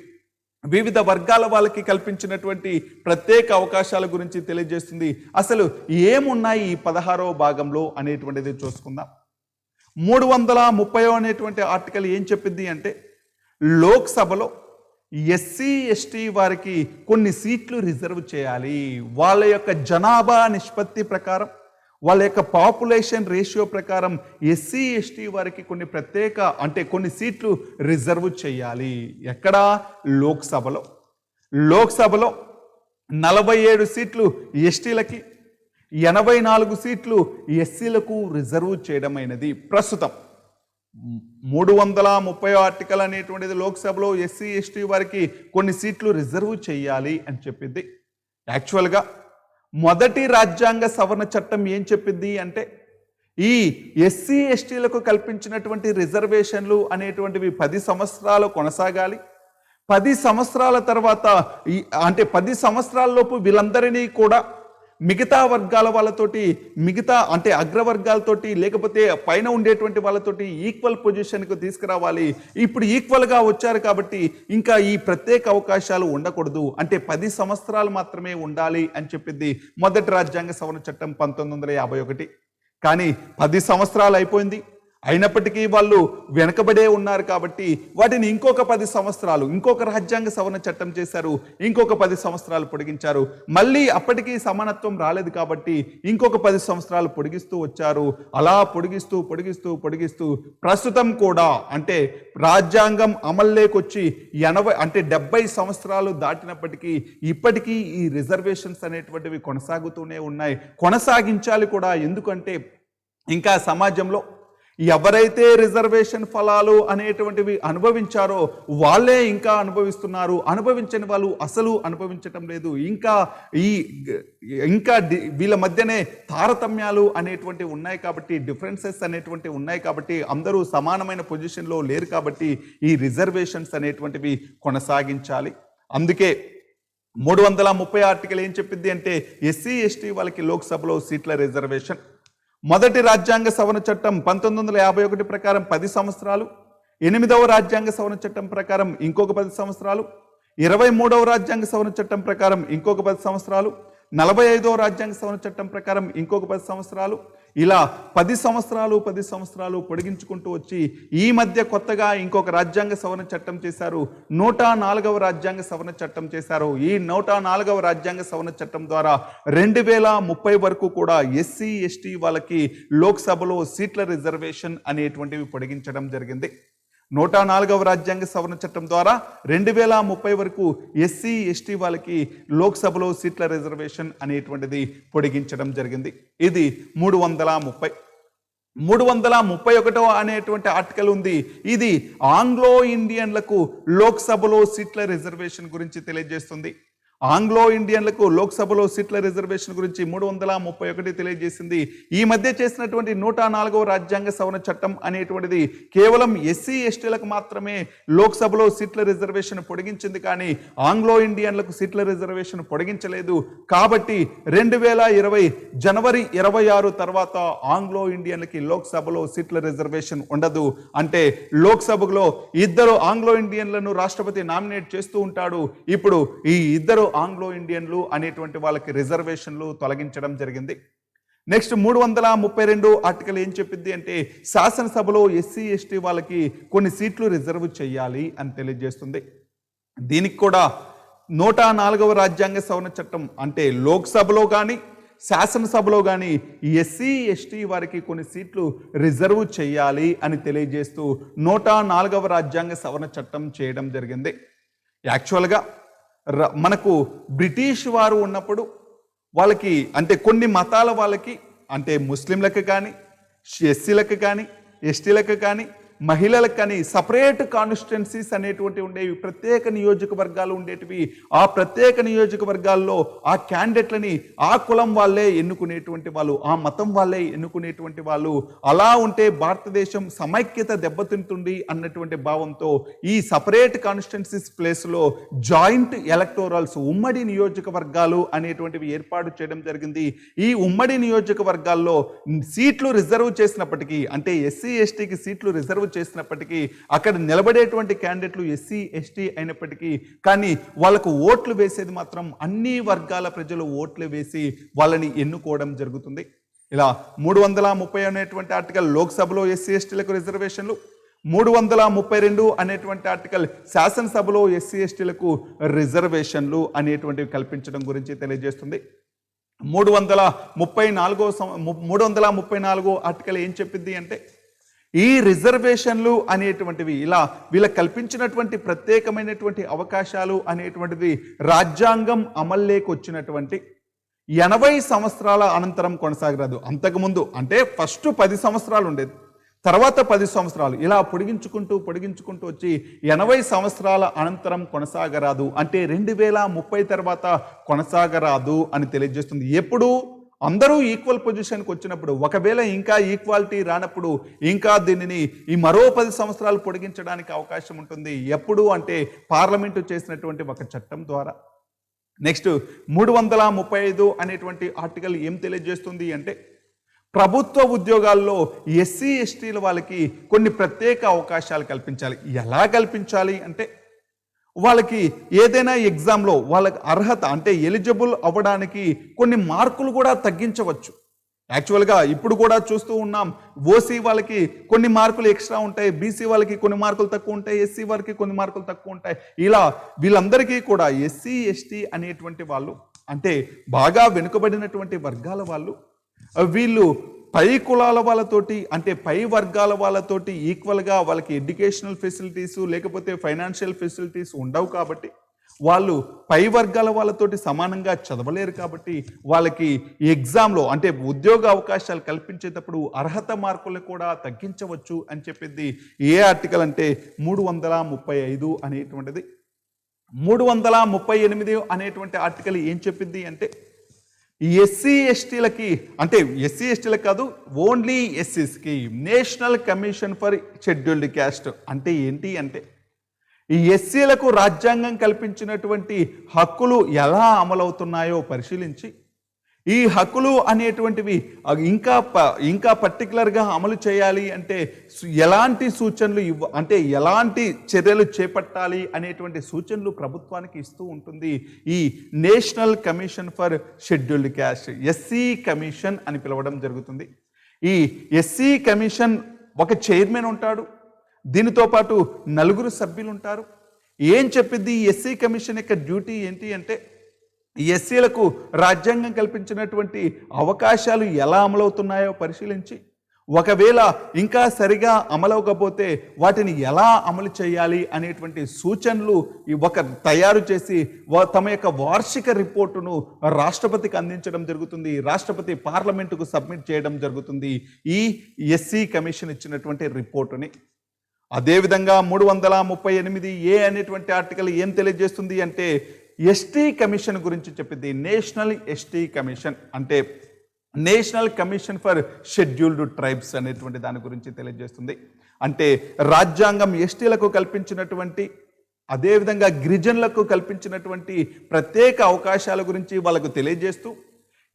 వివిధ వర్గాల వాళ్ళకి కల్పించినటువంటి ప్రత్యేక అవకాశాల గురించి తెలియజేస్తుంది. అసలు ఏమున్నాయి ఈ 16వ భాగంలో అనేటువంటిది చూసుకుందాం. 330 అనేటువంటి ఆర్టికల్ ఏం చెప్పింది అంటే లోక్సభలో SC, ST వారికి కొన్ని సీట్లు రిజర్వ్ చేయాలి. వాళ్ళ యొక్క జనాభా నిష్పత్తి ప్రకారం వాళ్ళ యొక్క పాపులేషన్ రేషియో ప్రకారం ఎస్సీ ఎస్టీ వారికి కొన్ని ప్రత్యేక అంటే కొన్ని సీట్లు రిజర్వ్ చేయాలి. ఎక్కడ? లోక్సభలో 47 సీట్లు ఎస్టీలకి, 84 సీట్లు ఎస్సీలకు రిజర్వ్ చేయడమైనది. ప్రస్తుతం 330 ఆర్టికల్ అనేటువంటిది లోక్సభలో ఎస్సీ ఎస్టీ వారికి కొన్ని సీట్లు రిజర్వ్ చేయాలి అని చెప్పింది. యాక్చువల్గా మొదటి రాజ్యాంగ సవరణ చట్టం ఏం చెప్పింది అంటే ఈ ఎస్సీ ఎస్టీలకు కల్పించినటువంటి రిజర్వేషన్లు అనేటువంటివి 10 సంవత్సరాలు కొనసాగాలి. 10 సంవత్సరాల తర్వాత అంటే 10 సంవత్సరాలలోపు వీళ్ళందరినీ కూడా మిగతా వర్గాల వాళ్ళతోటి అంటే అగ్రవర్గాలతోటి లేకపోతే పైన ఉండేటువంటి వాళ్ళతోటి ఈక్వల్ పొజిషన్కు తీసుకురావాలి. ఇప్పుడు ఈక్వల్గా వచ్చారు కాబట్టి ఇంకా ఈ ప్రత్యేక అవకాశాలు ఉండకూడదు, అంటే 10 సంవత్సరాలు మాత్రమే ఉండాలి అని చెప్పింది మొదటి రాజ్యాంగ సవరణ చట్టం 1951. కానీ 10 సంవత్సరాలు అయిపోయింది, అయినప్పటికీ వాళ్ళు వెనకబడే ఉన్నారు కాబట్టి వాటిని ఇంకొక 10 సంవత్సరాలు ఇంకొక రాజ్యాంగ సవరణ చట్టం చేశారు, ఇంకొక 10 సంవత్సరాలు పొడిగించారు. మళ్ళీ అప్పటికీ సమానత్వం రాలేదు కాబట్టి ఇంకొక 10 సంవత్సరాలు పొడిగిస్తూ వచ్చారు. అలా పొడిగిస్తూ ప్రస్తుతం కూడా అంటే రాజ్యాంగం అమల్లోకి వచ్చి 70 సంవత్సరాలు దాటినప్పటికీ ఇప్పటికీ ఈ రిజర్వేషన్స్ అనేటువంటివి కొనసాగుతూనే ఉన్నాయి, కొనసాగించాలి కూడా. ఎందుకంటే ఇంకా సమాజంలో ఎవరైతే రిజర్వేషన్ ఫలాలు అనేటువంటివి అనుభవించారో వాళ్ళే ఇంకా అనుభవిస్తున్నారు, అనుభవించని వాళ్ళు అసలు అనుభవించటం లేదు. ఇంకా వీళ్ళ మధ్యనే తారతమ్యాలు అనేటువంటివి ఉన్నాయి కాబట్టి, డిఫరెన్సెస్ అనేటువంటివి ఉన్నాయి కాబట్టి, అందరూ సమానమైన పొజిషన్లో లేరు కాబట్టి ఈ రిజర్వేషన్స్ అనేటువంటివి కొనసాగించాలి. అందుకే 330 ఆర్టికల్ ఏం చెప్పింది అంటే ఎస్సీ ఎస్టీ వాళ్ళకి లోక్సభలో సీట్ల రిజర్వేషన్. మొదటి రాజ్యాంగ సవరణ చట్టం 1951 ప్రకారం 10 సంవత్సరాలు, 8వ రాజ్యాంగ సవరణ చట్టం ప్రకారం ఇంకొక 10 సంవత్సరాలు, 23వ రాజ్యాంగ సవరణ చట్టం ప్రకారం ఇంకొక 10 సంవత్సరాలు, 45వ రాజ్యాంగ సవరణ చట్టం ప్రకారం ఇంకొక 10 సంవత్సరాలు, ఇలా 10 సంవత్సరాలు పొడిగించుకుంటూ వచ్చి ఈ మధ్య కొత్తగా ఇంకొక రాజ్యాంగ సవరణ చట్టం చేశారు, 104వ రాజ్యాంగ సవరణ చట్టం చేశారు. ఈ 104వ రాజ్యాంగ సవరణ చట్టం ద్వారా 2030 వరకు కూడా ఎస్సీ ఎస్టీ వాళ్ళకి లోక్సభలో సీట్ల రిజర్వేషన్ అనేటువంటివి పొడిగించడం జరిగింది. 104వ రాజ్యాంగ సవరణ చట్టం ద్వారా 2030 వరకు ఎస్సీ ఎస్టీ వాళ్ళకి లోక్సభలో సీట్ల రిజర్వేషన్ అనేటువంటిది పొడిగించడం జరిగింది. ఇది 330. 331 అనేటువంటి ఆర్టికల్ ఉంది. ఇది ఆంగ్లో ఇండియన్లకు లోక్సభలో సీట్ల రిజర్వేషన్ గురించి తెలియజేస్తుంది. ఆంగ్లో ఇండియన్లకు లోక్సభలో సీట్ల రిజర్వేషన్ గురించి 331 తెలియజేసింది. ఈ మధ్య చేసినటువంటి 104వ రాజ్యాంగ సవరణ చట్టం అనేటువంటిది కేవలం ఎస్సీ ఎస్టీలకు మాత్రమే లోక్సభలో సీట్ల రిజర్వేషన్ పొడిగించింది, కానీ ఆంగ్లో ఇండియన్లకు సీట్ల రిజర్వేషన్ పొడిగించలేదు. కాబట్టి 2020 జనవరి 26 తర్వాత ఆంగ్లో ఇండియన్లకి లోక్సభలో సీట్ల రిజర్వేషన్ ఉండదు. అంటే లోక్సభలో 2 ఆంగ్లో ఇండియన్లను రాష్ట్రపతి నామినేట్ చేస్తూ ఉంటాడు. ఇప్పుడు ఈ 2 ఆంగ్లో ఇండియన్లు అనేటువంటి వాళ్ళకి రిజర్వేషన్లు తొలగించడం జరిగింది. నెక్స్ట్ 332 ఆర్టికల్ ఏం చెప్పింది అంటే శాసనసభలో ఎస్సీ ఎస్టీ వాళ్ళకి కొన్ని సీట్లు రిజర్వ్ చేయాలి అని తెలియజేస్తుంది. దీనికి కూడా 104వ రాజ్యాంగ సవరణ చట్టం అంటే లోక్సభలో కానీ శాసనసభలో కానీ ఎస్సీ ఎస్టీ వారికి కొన్ని సీట్లు రిజర్వ్ చేయాలి అని తెలియజేస్తూ 104వ రాజ్యాంగ సవరణ చట్టం చేయడం జరిగింది. యాక్చువల్గా మనకు బ్రిటిష్ వారు ఉన్నప్పుడు వాళ్ళకి అంటే కొన్ని మతాల వాళ్ళకి అంటే ముస్లింలకు కానీ ఎస్సీలకు కానీ ఎస్టీలకు కానీ మహిళలకు కానీ సపరేట్ కాన్స్టిట్యున్సీస్ అనేటువంటివి ఉండేవి, ప్రత్యేక నియోజకవర్గాలు ఉండేటివి. ఆ ప్రత్యేక నియోజకవర్గాల్లో ఆ క్యాండిడేట్లని ఆ కులం వాళ్ళే ఎన్నుకునేటువంటి వాళ్ళు, ఆ మతం వాళ్ళే ఎన్నుకునేటువంటి వాళ్ళు. అలా ఉంటే భారతదేశం సమైక్యత దెబ్బతింటుంది అన్నటువంటి భావంతో ఈ సపరేట్ కాన్స్టిట్యున్సీస్ ప్లేస్లో జాయింట్ ఎలక్టోరల్స్ ఉమ్మడి నియోజకవర్గాలు అనేటువంటివి ఏర్పాటు చేయడం జరిగింది. ఈ ఉమ్మడి నియోజకవర్గాల్లో సీట్లు రిజర్వ్ చేసినప్పటికీ అంటే ఎస్సీ ఎస్టీకి సీట్లు రిజర్వ్ చేసినప్పటికీ అక్కడ నిలబడేటువంటి క్యాండిడేట్లు ఎస్సీ ఎస్టీ అయినప్పటికీ కానీ వాళ్ళకు ఓట్లు వేసేది మాత్రం అన్ని వర్గాల ప్రజలు ఓట్లు వేసి వాళ్ళని ఎన్నుకోవడం జరుగుతుంది. ఇలా 330 అనేటువంటి ఆర్టికల్ లోక్సభలో ఎస్సీ ఎస్టీలకు రిజర్వేషన్లు, 332 అనేటువంటి ఆర్టికల్ శాసనసభలో ఎస్సీ ఎస్టీలకు రిజర్వేషన్లు అనేటువంటివి కల్పించడం గురించి తెలియజేస్తుంది. 334 ఆర్టికల్ ఏం చెప్పింది అంటే ఈ రిజర్వేషన్లు అనేటువంటివి ఇలా వీళ్ళకి కల్పించినటువంటి ప్రత్యేకమైనటువంటి అవకాశాలు అనేటువంటిది రాజ్యాంగం అమల్లోకి వచ్చినటువంటి 80 సంవత్సరాల అనంతరం కొనసాగరాదు. అంతకుముందు అంటే ఫస్ట్ 10 సంవత్సరాలు ఉండేది, తర్వాత 10 సంవత్సరాలు ఇలా పొడిగించుకుంటూ వచ్చి 80 సంవత్సరాల అనంతరం కొనసాగరాదు అంటే 2030 తర్వాత కొనసాగరాదు అని తెలియజేస్తుంది. ఎప్పుడు అందరూ ఈక్వల్ పొజిషన్కి వచ్చినప్పుడు, ఒకవేళ ఇంకా ఈక్వాలిటీ రానప్పుడు ఇంకా దీనిని ఈ మరో 10 సంవత్సరాలు పొడిగించడానికి అవకాశం ఉంటుంది. ఎప్పుడు అంటే పార్లమెంటు చేసినటువంటి ఒక చట్టం ద్వారా. నెక్స్ట్ 335 అనేటువంటి ఆర్టికల్ ఏం తెలియజేస్తుంది అంటే ప్రభుత్వ ఉద్యోగాల్లో ఎస్సీ ఎస్టీల వాళ్ళకి కొన్ని ప్రత్యేక అవకాశాలు కల్పించాలి. ఎలా కల్పించాలి అంటే వాళ్ళకి ఏదైనా ఎగ్జామ్లో వాళ్ళకి అర్హత అంటే ఎలిజిబుల్ అవ్వడానికి కొన్ని మార్కులు కూడా తగ్గించవచ్చు. యాక్చువల్గా ఇప్పుడు కూడా చూస్తూ ఉన్నాం, ఓసీ వాళ్ళకి కొన్ని మార్కులు ఎక్స్ట్రా ఉంటాయి, బీసీ వాళ్ళకి కొన్ని మార్కులు తక్కువ ఉంటాయి, ఎస్సీ వాళ్ళకి కొన్ని మార్కులు తక్కువ ఉంటాయి. ఇలా వీళ్ళందరికీ కూడా ఎస్సీ ఎస్టీ అనేటువంటి వాళ్ళు అంటే బాగా వెనుకబడినటువంటి వర్గాల వాళ్ళు వీళ్ళు పై కులాల వాళ్ళతోటి అంటే పై వర్గాల వాళ్ళతోటి ఈక్వల్గా వాళ్ళకి ఎడ్యుకేషనల్ ఫెసిలిటీసు లేకపోతే ఫైనాన్షియల్ ఫెసిలిటీస్ ఉండవు కాబట్టి వాళ్ళు పై వర్గాల వాళ్ళతోటి సమానంగా చదవలేరు కాబట్టి వాళ్ళకి ఎగ్జామ్లో అంటే ఉద్యోగ అవకాశాలు కల్పించేటప్పుడు అర్హత మార్కులు కూడా తగ్గించవచ్చు అని చెప్పింది ఏ ఆర్టికల్ అంటే 335 అనేటువంటిది. 338 అనేటువంటి ఆర్టికల్ ఏం చెప్పింది అంటే ఎస్సీ ఎస్టీలకి అంటే ఎస్సీ ఎస్టీలకు కాదు, ఓన్లీ ఎస్సీస్కి national commission for scheduled caste అంటే ఏంటి అంటే ఈ ఎస్సీలకు రాజ్యాంగం కల్పించినటువంటి హక్కులు ఎలా అమలవుతున్నాయో పరిశీలించి ఈ హక్కులు అనేటువంటివి ఇంకా పర్టికులర్గా అమలు చేయాలి అంటే ఎలాంటి సూచనలు అంటే ఎలాంటి చర్యలు చేపట్టాలి అనేటువంటి సూచనలు ప్రభుత్వానికి ఇస్తూ ఉంటుంది ఈ national commission for scheduled caste, SC commission అని పిలవడం జరుగుతుంది. ఈ ఎస్సీ కమిషన్ ఒక చైర్మన్ ఉంటాడు, దీనితో పాటు 4 సభ్యులు ఉంటారు. ఏం చెప్పింది ఈ ఎస్సీ కమిషన్ యొక్క డ్యూటీ ఏంటి అంటే ఎస్సీలకు రాజ్యాంగం కల్పించినటువంటి అవకాశాలు ఎలా అమలవుతున్నాయో పరిశీలించి ఒకవేళ ఇంకా సరిగా అమలవకపోతే వాటిని ఎలా అమలు చేయాలి అనేటువంటి సూచనలు తయారు చేసి తమ యొక్క వార్షిక రిపోర్టును రాష్ట్రపతికి అందించడం జరుగుతుంది. రాష్ట్రపతి పార్లమెంటుకు సబ్మిట్ చేయడం జరుగుతుంది ఈ ఎస్సీ కమిషన్ ఇచ్చినటువంటి రిపోర్టుని. అదేవిధంగా 338 అనేటువంటి ఆర్టికల్ ఏం తెలియజేస్తుంది అంటే ఎస్టీ కమిషన్ గురించి చెప్పింది. నేషనల్ ఎస్టీ కమిషన్ అంటే national commission for scheduled tribes అనేటువంటి దాని గురించి తెలియజేస్తుంది. అంటే రాజ్యాంగం ఎస్టీలకు కల్పించినటువంటి అదేవిధంగా గిరిజనులకు కల్పించినటువంటి ప్రత్యేక అవకాశాల గురించి వాళ్ళకు తెలియజేస్తూ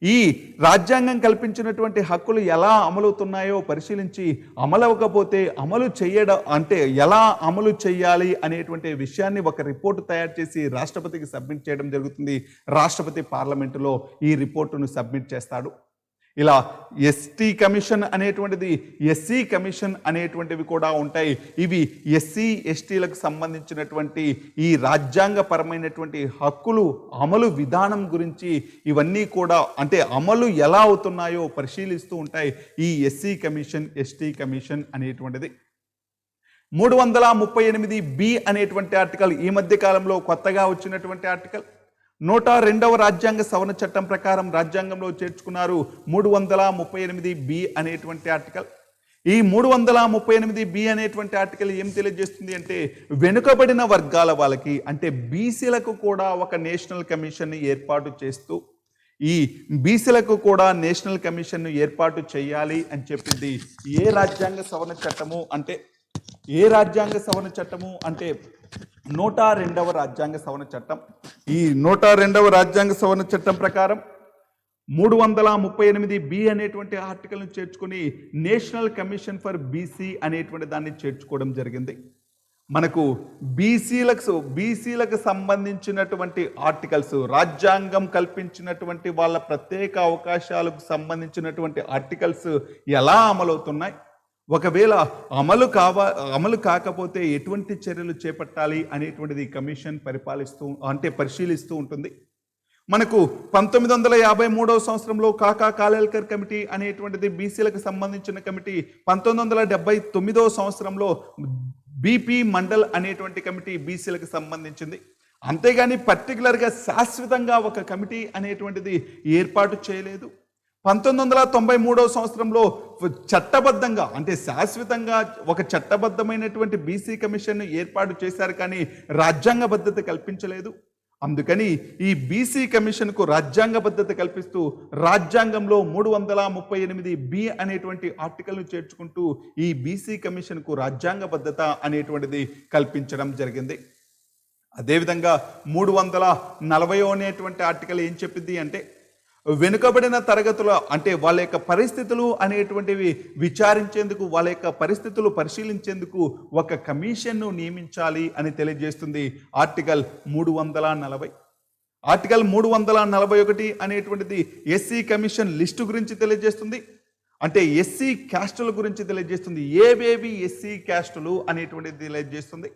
ఈ రాజ్యాంగం కల్పించినటువంటి హక్కులు ఎలా అమలవుతున్నాయో పరిశీలించి అమలవకపోతే అమలు చేయడం అంటే ఎలా అమలు చేయాలి అనేటువంటి విషయాన్ని ఒక రిపోర్టు తయారు చేసి రాష్ట్రపతికి సబ్మిట్ చేయడం జరుగుతుంది. రాష్ట్రపతి పార్లమెంటులో ఈ రిపోర్టును సబ్మిట్ చేస్తాడు. ఇలా ఎస్టీ కమిషన్ అనేటువంటిది ఎస్సీ కమిషన్ అనేటువంటివి కూడా ఉంటాయి. ఇవి ఎస్సీ ఎస్టీలకు సంబంధించినటువంటి ఈ రాజ్యాంగపరమైనటువంటి హక్కులు అమలు విధానం గురించి ఇవన్నీ కూడా అంటే అమలు ఎలా అవుతున్నాయో పరిశీలిస్తూ ఉంటాయి ఈ ఎస్సీ కమిషన్ ఎస్టీ కమిషన్ అనేటువంటిది. 338B అనేటువంటి ఆర్టికల్ ఈ మధ్య కాలంలో కొత్తగా వచ్చినటువంటి ఆర్టికల్. 102వ రాజ్యాంగ సవరణ చట్టం ప్రకారం రాజ్యాంగంలో చేర్చుకున్నారు 338B అనేటువంటి ఆర్టికల్. ఈ 338B అనేటువంటి ఆర్టికల్ ఏం తెలియజేస్తుంది అంటే వెనుకబడిన వర్గాల వాళ్ళకి అంటే బీసీలకు కూడా ఒక నేషనల్ కమిషన్ ఏర్పాటు చేస్తూ ఈ బీసీలకు కూడా నేషనల్ కమిషన్ ఏర్పాటు చేయాలి అని చెప్పింది ఏ రాజ్యాంగ సవరణ చట్టము అంటే 102వ రాజ్యాంగ సవరణ చట్టం. ఈ 102వ రాజ్యాంగ సవరణ చట్టం ప్రకారం 338B అనేటువంటి ఆర్టికల్ని చేర్చుకొని నేషనల్ కమిషన్ ఫర్ బీసీ అనేటువంటి దాన్ని చేర్చుకోవడం జరిగింది. మనకు బీసీలకు సంబంధించినటువంటి ఆర్టికల్స్ రాజ్యాంగం కల్పించినటువంటి వాళ్ళ ప్రత్యేక అవకాశాలకు సంబంధించినటువంటి ఆర్టికల్స్ ఎలా అమలవుతున్నాయి, ఒకవేళ అమలు కాకపోతే ఎటువంటి చర్యలు చేపట్టాలి అనేటువంటిది కమిషన్ పరిశీలిస్తూ ఉంటుంది. మనకు 1953 సంవత్సరంలో కాకా కాలేల్కర్ కమిటీ అనేటువంటిది బీసీలకు సంబంధించిన కమిటీ, 1979 సంవత్సరంలో బీపీ మండల్ అనేటువంటి కమిటీ బీసీలకు సంబంధించింది. అంతేగాని పర్టికులర్గా శాశ్వతంగా ఒక కమిటీ అనేటువంటిది ఏర్పాటు చేయలేదు. 1993 సంవత్సరంలో చట్టబద్ధంగా అంటే శాశ్వతంగా ఒక చట్టబద్ధమైనటువంటి బీసీ కమిషన్ ఏర్పాటు చేశారు, కానీ రాజ్యాంగబద్ధత కల్పించలేదు. అందుకని ఈ బీసీ కమిషన్కు రాజ్యాంగబద్ధత కల్పిస్తూ రాజ్యాంగంలో 338 బి అనేటువంటి ఆర్టికల్ను చేర్చుకుంటూ ఈ బీసీ కమిషన్కు రాజ్యాంగబద్ధత అనేటువంటిది కల్పించడం జరిగింది. అదేవిధంగా 340 అనేటువంటి ఆర్టికల్ ఏం చెప్పింది అంటే, వెనుకబడిన తరగతుల అంటే వాళ్ళ యొక్క పరిస్థితులు అనేటువంటివి విచారించేందుకు, వాళ్ళ యొక్క పరిస్థితులు పరిశీలించేందుకు ఒక కమిషన్ను నియమించాలి అని తెలియజేస్తుంది ఆర్టికల్ 340. ఆర్టికల్ 341 అనేటువంటిది ఎస్సీ కమిషన్ లిస్టు గురించి తెలియజేస్తుంది. అంటే ఎస్సీ క్యాస్టుల గురించి తెలియజేస్తుంది. ఏవేవి ఎస్సీ క్యాస్టులు అనేటువంటిది తెలియజేస్తుంది.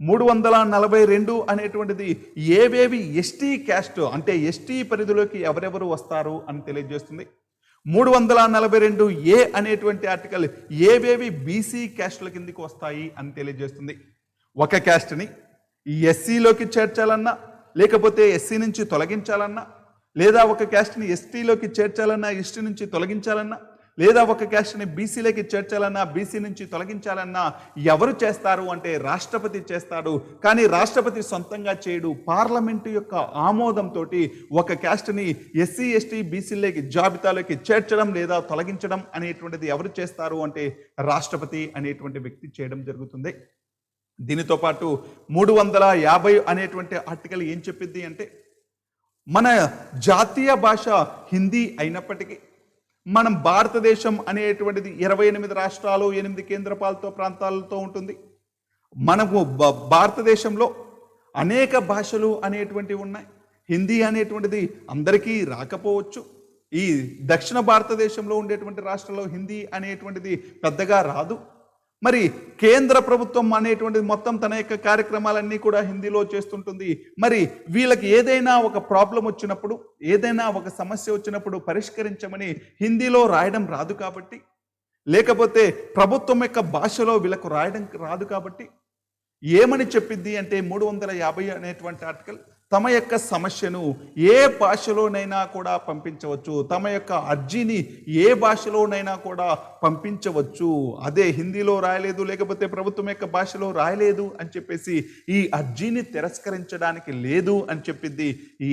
342 అనేటువంటిది ఏవేవి ఎస్టీ క్యాస్ట్ అంటే ఎస్టీ పరిధిలోకి ఎవరెవరు వస్తారు అని తెలియజేస్తుంది. 342 ఏ అనేటువంటి ఆర్టికల్ ఏవేవి బీసీ క్యాస్టుల కిందికి వస్తాయి అని తెలియజేస్తుంది. ఒక క్యాస్ట్ని ఎస్సీలోకి చేర్చాలన్నా, లేకపోతే ఎస్సీ నుంచి తొలగించాలన్నా, లేదా ఒక క్యాస్ట్ని ఎస్టీలోకి చేర్చాలన్నా, ఎస్టీ నుంచి తొలగించాలన్నా, లేదా ఒక క్యాస్ట్ని బీసీలోకి చేర్చాలన్నా, బీసీ నుంచి తొలగించాలన్నా ఎవరు చేస్తారు అంటే రాష్ట్రపతి చేస్తాడు. కానీ రాష్ట్రపతి సొంతంగా చేయడు. పార్లమెంటు యొక్క ఆమోదంతో ఒక క్యాస్ట్ని ఎస్సీ ఎస్టీ బీసీలోకి జాబితాలోకి చేర్చడం లేదా తొలగించడం అనేటువంటిది ఎవరు చేస్తారు అంటే రాష్ట్రపతి అనేటువంటి వ్యక్తి చేయడం జరుగుతుంది. దీనితో పాటు 350 అనేటువంటి ఆర్టికల్ ఏం చెప్పింది అంటే, మన జాతీయ భాష హిందీ అయినప్పటికీ మనం భారతదేశం అనేటువంటిది 28 రాష్ట్రాలు, 8 కేంద్రపాలిత ప్రాంతాలతో ఉంటుంది. మనకు భారతదేశంలో అనేక భాషలు అనేటువంటివి ఉన్నాయి. హిందీ అనేటువంటిది అందరికీ రాకపోవచ్చు. ఈ దక్షిణ భారతదేశంలో ఉండేటువంటి రాష్ట్రాల్లో హిందీ అనేటువంటిది పెద్దగా రాదు. మరి కేంద్ర ప్రభుత్వం అనేటువంటిది మొత్తం తన యొక్క కార్యక్రమాలన్నీ కూడా హిందీలో చేస్తుంటుంది. మరి వీళ్ళకి ఏదైనా ఒక ప్రాబ్లం వచ్చినప్పుడు, ఏదైనా ఒక సమస్య వచ్చినప్పుడు పరిష్కరించమని హిందీలో రాయడం రాదు కాబట్టి, లేకపోతే ప్రభుత్వం యొక్క భాషలో వీళ్ళకు రాయడం రాదు కాబట్టి ఏమని చెప్పింది అంటే 350 అనేటువంటి ఆర్టికల్ తమ యొక్క సమస్యను ఏ భాషలోనైనా కూడా పంపించవచ్చు. తమ యొక్క అర్జీని ఏ భాషలోనైనా కూడా పంపించవచ్చు. అదే హిందీలో రాయలేదు, లేకపోతే ప్రభుత్వం యొక్క భాషలో రాయలేదు అని చెప్పేసి ఈ అర్జీని తిరస్కరించడానికి లేదు అని చెప్పింది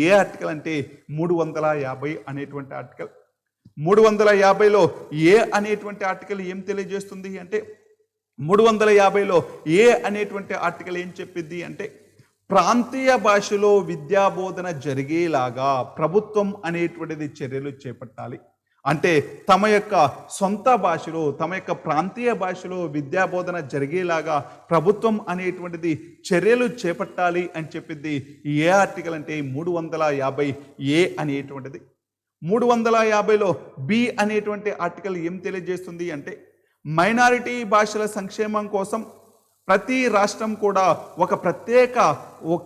ఏ ఆర్టికల్ అంటే 350 అనేటువంటి ఆర్టికల్. 350లో ఏ అనేటువంటి ఆర్టికల్ ఏం తెలియజేస్తుంది అంటే, 350లో ఏ అనేటువంటి ఆర్టికల్ ఏం చెప్పింది అంటే, ప్రాంతీయ భాషలో విద్యాబోధన జరిగేలాగా ప్రభుత్వం అనేటువంటిది చర్యలు చేపట్టాలి. అంటే తమ యొక్క సొంత భాషలో, తమ యొక్క ప్రాంతీయ భాషలో విద్యాబోధన జరిగేలాగా ప్రభుత్వం అనేటువంటిది చర్యలు చేపట్టాలి అని చెప్పింది ఏ ఆర్టికల్ అంటే 350 ఏ అనేటువంటిది. 350లో బి అనేటువంటి ఆర్టికల్ ఏం తెలియజేస్తుంది అంటే, మైనారిటీ భాషల సంక్షేమం కోసం ప్రతి రాష్ట్రం కూడా ఒక ప్రత్యేక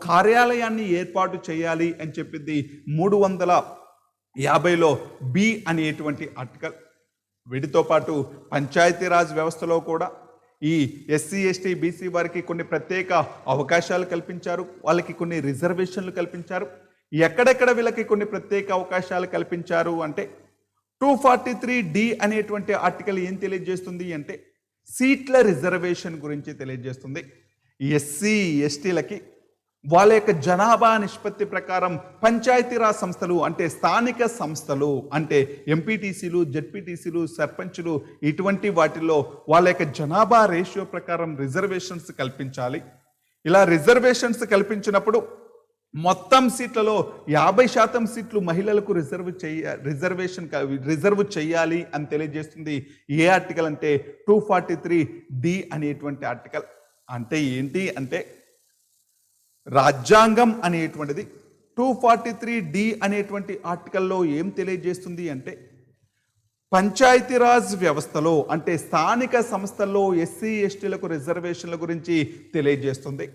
కార్యాలయాన్ని ఏర్పాటు చేయాలి అని చెప్పింది 350లో బి అనేటువంటి ఆర్టికల్. వీటితో పాటు పంచాయతీరాజ్ వ్యవస్థలో కూడా ఈ ఎస్సీ ఎస్టీ బీసీ వారికి కొన్ని ప్రత్యేక అవకాశాలు కల్పించారు. వాళ్ళకి కొన్ని రిజర్వేషన్లు కల్పించారు. ఎక్కడెక్కడ వీళ్ళకి కొన్ని ప్రత్యేక అవకాశాలు కల్పించారు అంటే, 243D అనేటువంటి ఆర్టికల్ ఏం తెలియజేస్తుంది అంటే, సీట్ల రిజర్వేషన్ గురించి తెలియజేస్తుంది. ఎస్సీ ఎస్టీలకి వాళ్ళ యొక్క జనాభా నిష్పత్తి ప్రకారం పంచాయతీరాజ్ సంస్థలు అంటే స్థానిక సంస్థలు అంటే ఎంపీటీసీలు, జెడ్పీటీసీలు, సర్పంచులు ఇటువంటి వాటిల్లో వాళ్ళ యొక్క జనాభా రేషియో ప్రకారం రిజర్వేషన్స్ కల్పించాలి. ఇలా రిజర్వేషన్స్ కల్పించినప్పుడు మొత్తం సీట్లలో 50% సీట్లు మహిళలకు రిజర్వ్ చేయాలి అని తెలియజేస్తుంది ఏ ఆర్టికల్ అంటే 243D అనేటువంటి ఆర్టికల్. అంటే ఏంటి అంటే, రాజ్యాంగం అనేటువంటిది 243D అనేటువంటి ఆర్టికల్లో ఏం తెలియజేస్తుంది అంటే, పంచాయతీరాజ్ వ్యవస్థలో అంటే స్థానిక సంస్థల్లో ఎస్సీ ఎస్టీలకు రిజర్వేషన్ల గురించి తెలియజేస్తుంది.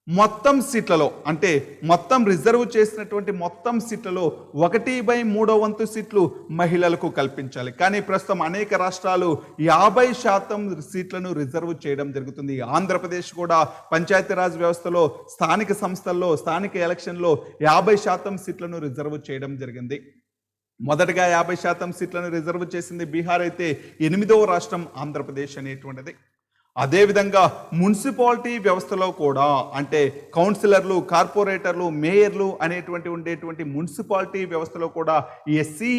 మొత్తం సీట్లలో అంటే మొత్తం రిజర్వ్ చేసినటువంటి మొత్తం సీట్లలో 1/3 సీట్లు మహిళలకు కల్పించాలి. కానీ ప్రస్తుతం అనేక రాష్ట్రాలు 50% సీట్లను రిజర్వ్ చేయడం జరుగుతుంది. ఆంధ్రప్రదేశ్ కూడా పంచాయతీరాజ్ వ్యవస్థలో స్థానిక సంస్థల్లో స్థానిక ఎలక్షన్లో 50% సీట్లను రిజర్వ్ చేయడం జరిగింది. మొదటగా 50% సీట్లను రిజర్వ్ చేసింది బీహార్ అయితే 8వ రాష్ట్రం ఆంధ్రప్రదేశ్ అనేటువంటిది. అదేవిధంగా మున్సిపాలిటీ వ్యవస్థలో కూడా అంటే కౌన్సిలర్లు, కార్పొరేటర్లు, మేయర్లు అనేటువంటి ఉండేటువంటి మున్సిపాలిటీ వ్యవస్థలో కూడా ఎస్సీ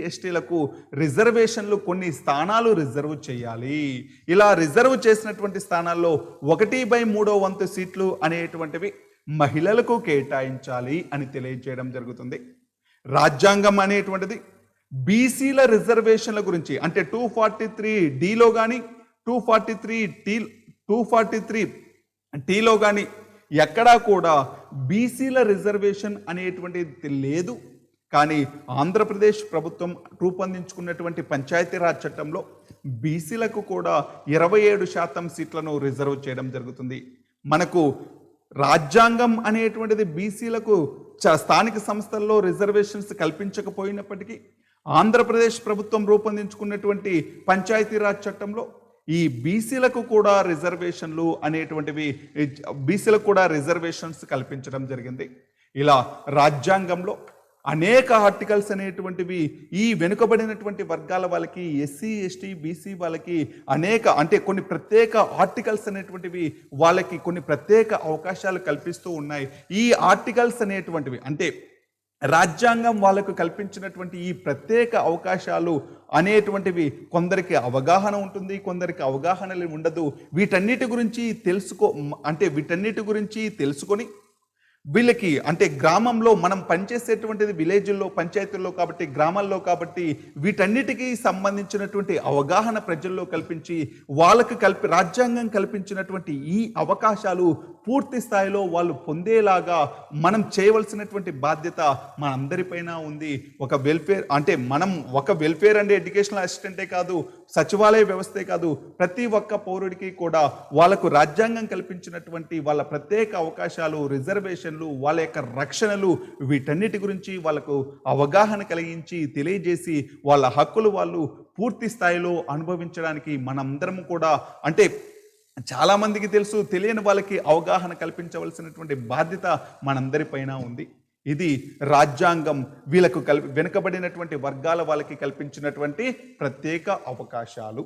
ఎస్టీలకు రిజర్వేషన్లు కొన్ని స్థానాలు రిజర్వ్ చేయాలి. ఇలా రిజర్వ్ చేసినటువంటి స్థానాల్లో 1/3 సీట్లు అనేటువంటివి మహిళలకు కేటాయించాలి అని తెలియజేయడం జరుగుతుంది. రాజ్యాంగం అనేటువంటిది బీసీల రిజర్వేషన్ల గురించి అంటే 243Dలో కానీ 243Tలో కానీ ఎక్కడా కూడా బీసీల రిజర్వేషన్ అనేటువంటిది లేదు. కానీ ఆంధ్రప్రదేశ్ ప్రభుత్వం రూపొందించుకున్నటువంటి పంచాయతీరాజ్ చట్టంలో బీసీలకు కూడా 27% సీట్లను రిజర్వ్ చేయడం జరుగుతుంది. మనకు రాజ్యాంగం అనేటువంటిది బీసీలకు స్థానిక సంస్థల్లో రిజర్వేషన్స్ కల్పించకపోయినప్పటికీ ఆంధ్రప్రదేశ్ ప్రభుత్వం రూపొందించుకున్నటువంటి పంచాయతీరాజ్ చట్టంలో ఈ బీసీలకు కూడా రిజర్వేషన్స్ కల్పించడం జరిగింది. ఇలా రాజ్యాంగంలో అనేక ఆర్టికల్స్ అనేటువంటివి ఈ వెనుకబడినటువంటి వర్గాల వాళ్ళకి, ఎస్సీ ఎస్టీ బీసీ వాళ్ళకి అంటే కొన్ని ప్రత్యేక ఆర్టికల్స్ అనేటువంటివి వాళ్ళకి కొన్ని ప్రత్యేక అవకాశాలు కల్పిస్తూ ఉన్నాయి. ఈ ఆర్టికల్స్ అనేటువంటివి అంటే రాజ్యాంగం వాళ్ళకు కల్పించినటువంటి ఈ ప్రత్యేక అవకాశాలు అనేటువంటివి కొందరికి అవగాహన ఉంటుంది, కొందరికి అవగాహన ఉండదు. వీటన్నిటి గురించి తెలుసుకొని వీళ్ళకి అంటే గ్రామంలో మనం పనిచేసేటువంటిది విలేజ్ల్లో పంచాయతీల్లో కాబట్టి గ్రామాల్లో కాబట్టి వీటన్నిటికీ సంబంధించినటువంటి అవగాహన ప్రజల్లో కల్పించి వాళ్ళకు రాజ్యాంగం కల్పించినటువంటి ఈ అవకాశాలు పూర్తి స్థాయిలో వాళ్ళు పొందేలాగా మనం చేయవలసినటువంటి బాధ్యత మనందరిపైన ఉంది. ఒక వెల్ఫేర్ అండ్ ఎడ్యుకేషనల్ అసిస్టెంటే కాదు, సచివాలయ వ్యవస్థే కాదు, ప్రతి ఒక్క పౌరుడికి కూడా వాళ్ళకు రాజ్యాంగం కల్పించినటువంటి వాళ్ళ ప్రత్యేక అవకాశాలు, రిజర్వేషన్లు, వాళ్ళ యొక్క రక్షణలు వీటన్నిటి గురించి వాళ్ళకు అవగాహన కలిగించి తెలియజేసి వాళ్ళ హక్కులు వాళ్ళు పూర్తి స్థాయిలో అనుభవించడానికి మనందరం కూడా అంటే చాలా మందికి తెలుసు, తెలియని వాళ్ళకి అవగాహన కల్పించవలసినటువంటి బాధ్యత మనందరిపైన ఉంది. ఇది రాజ్యాంగం వీళ్ళకు వెనుకబడినటువంటి వర్గాల వాళ్ళకి కల్పించినటువంటి ప్రత్యేక అవకాశాలు.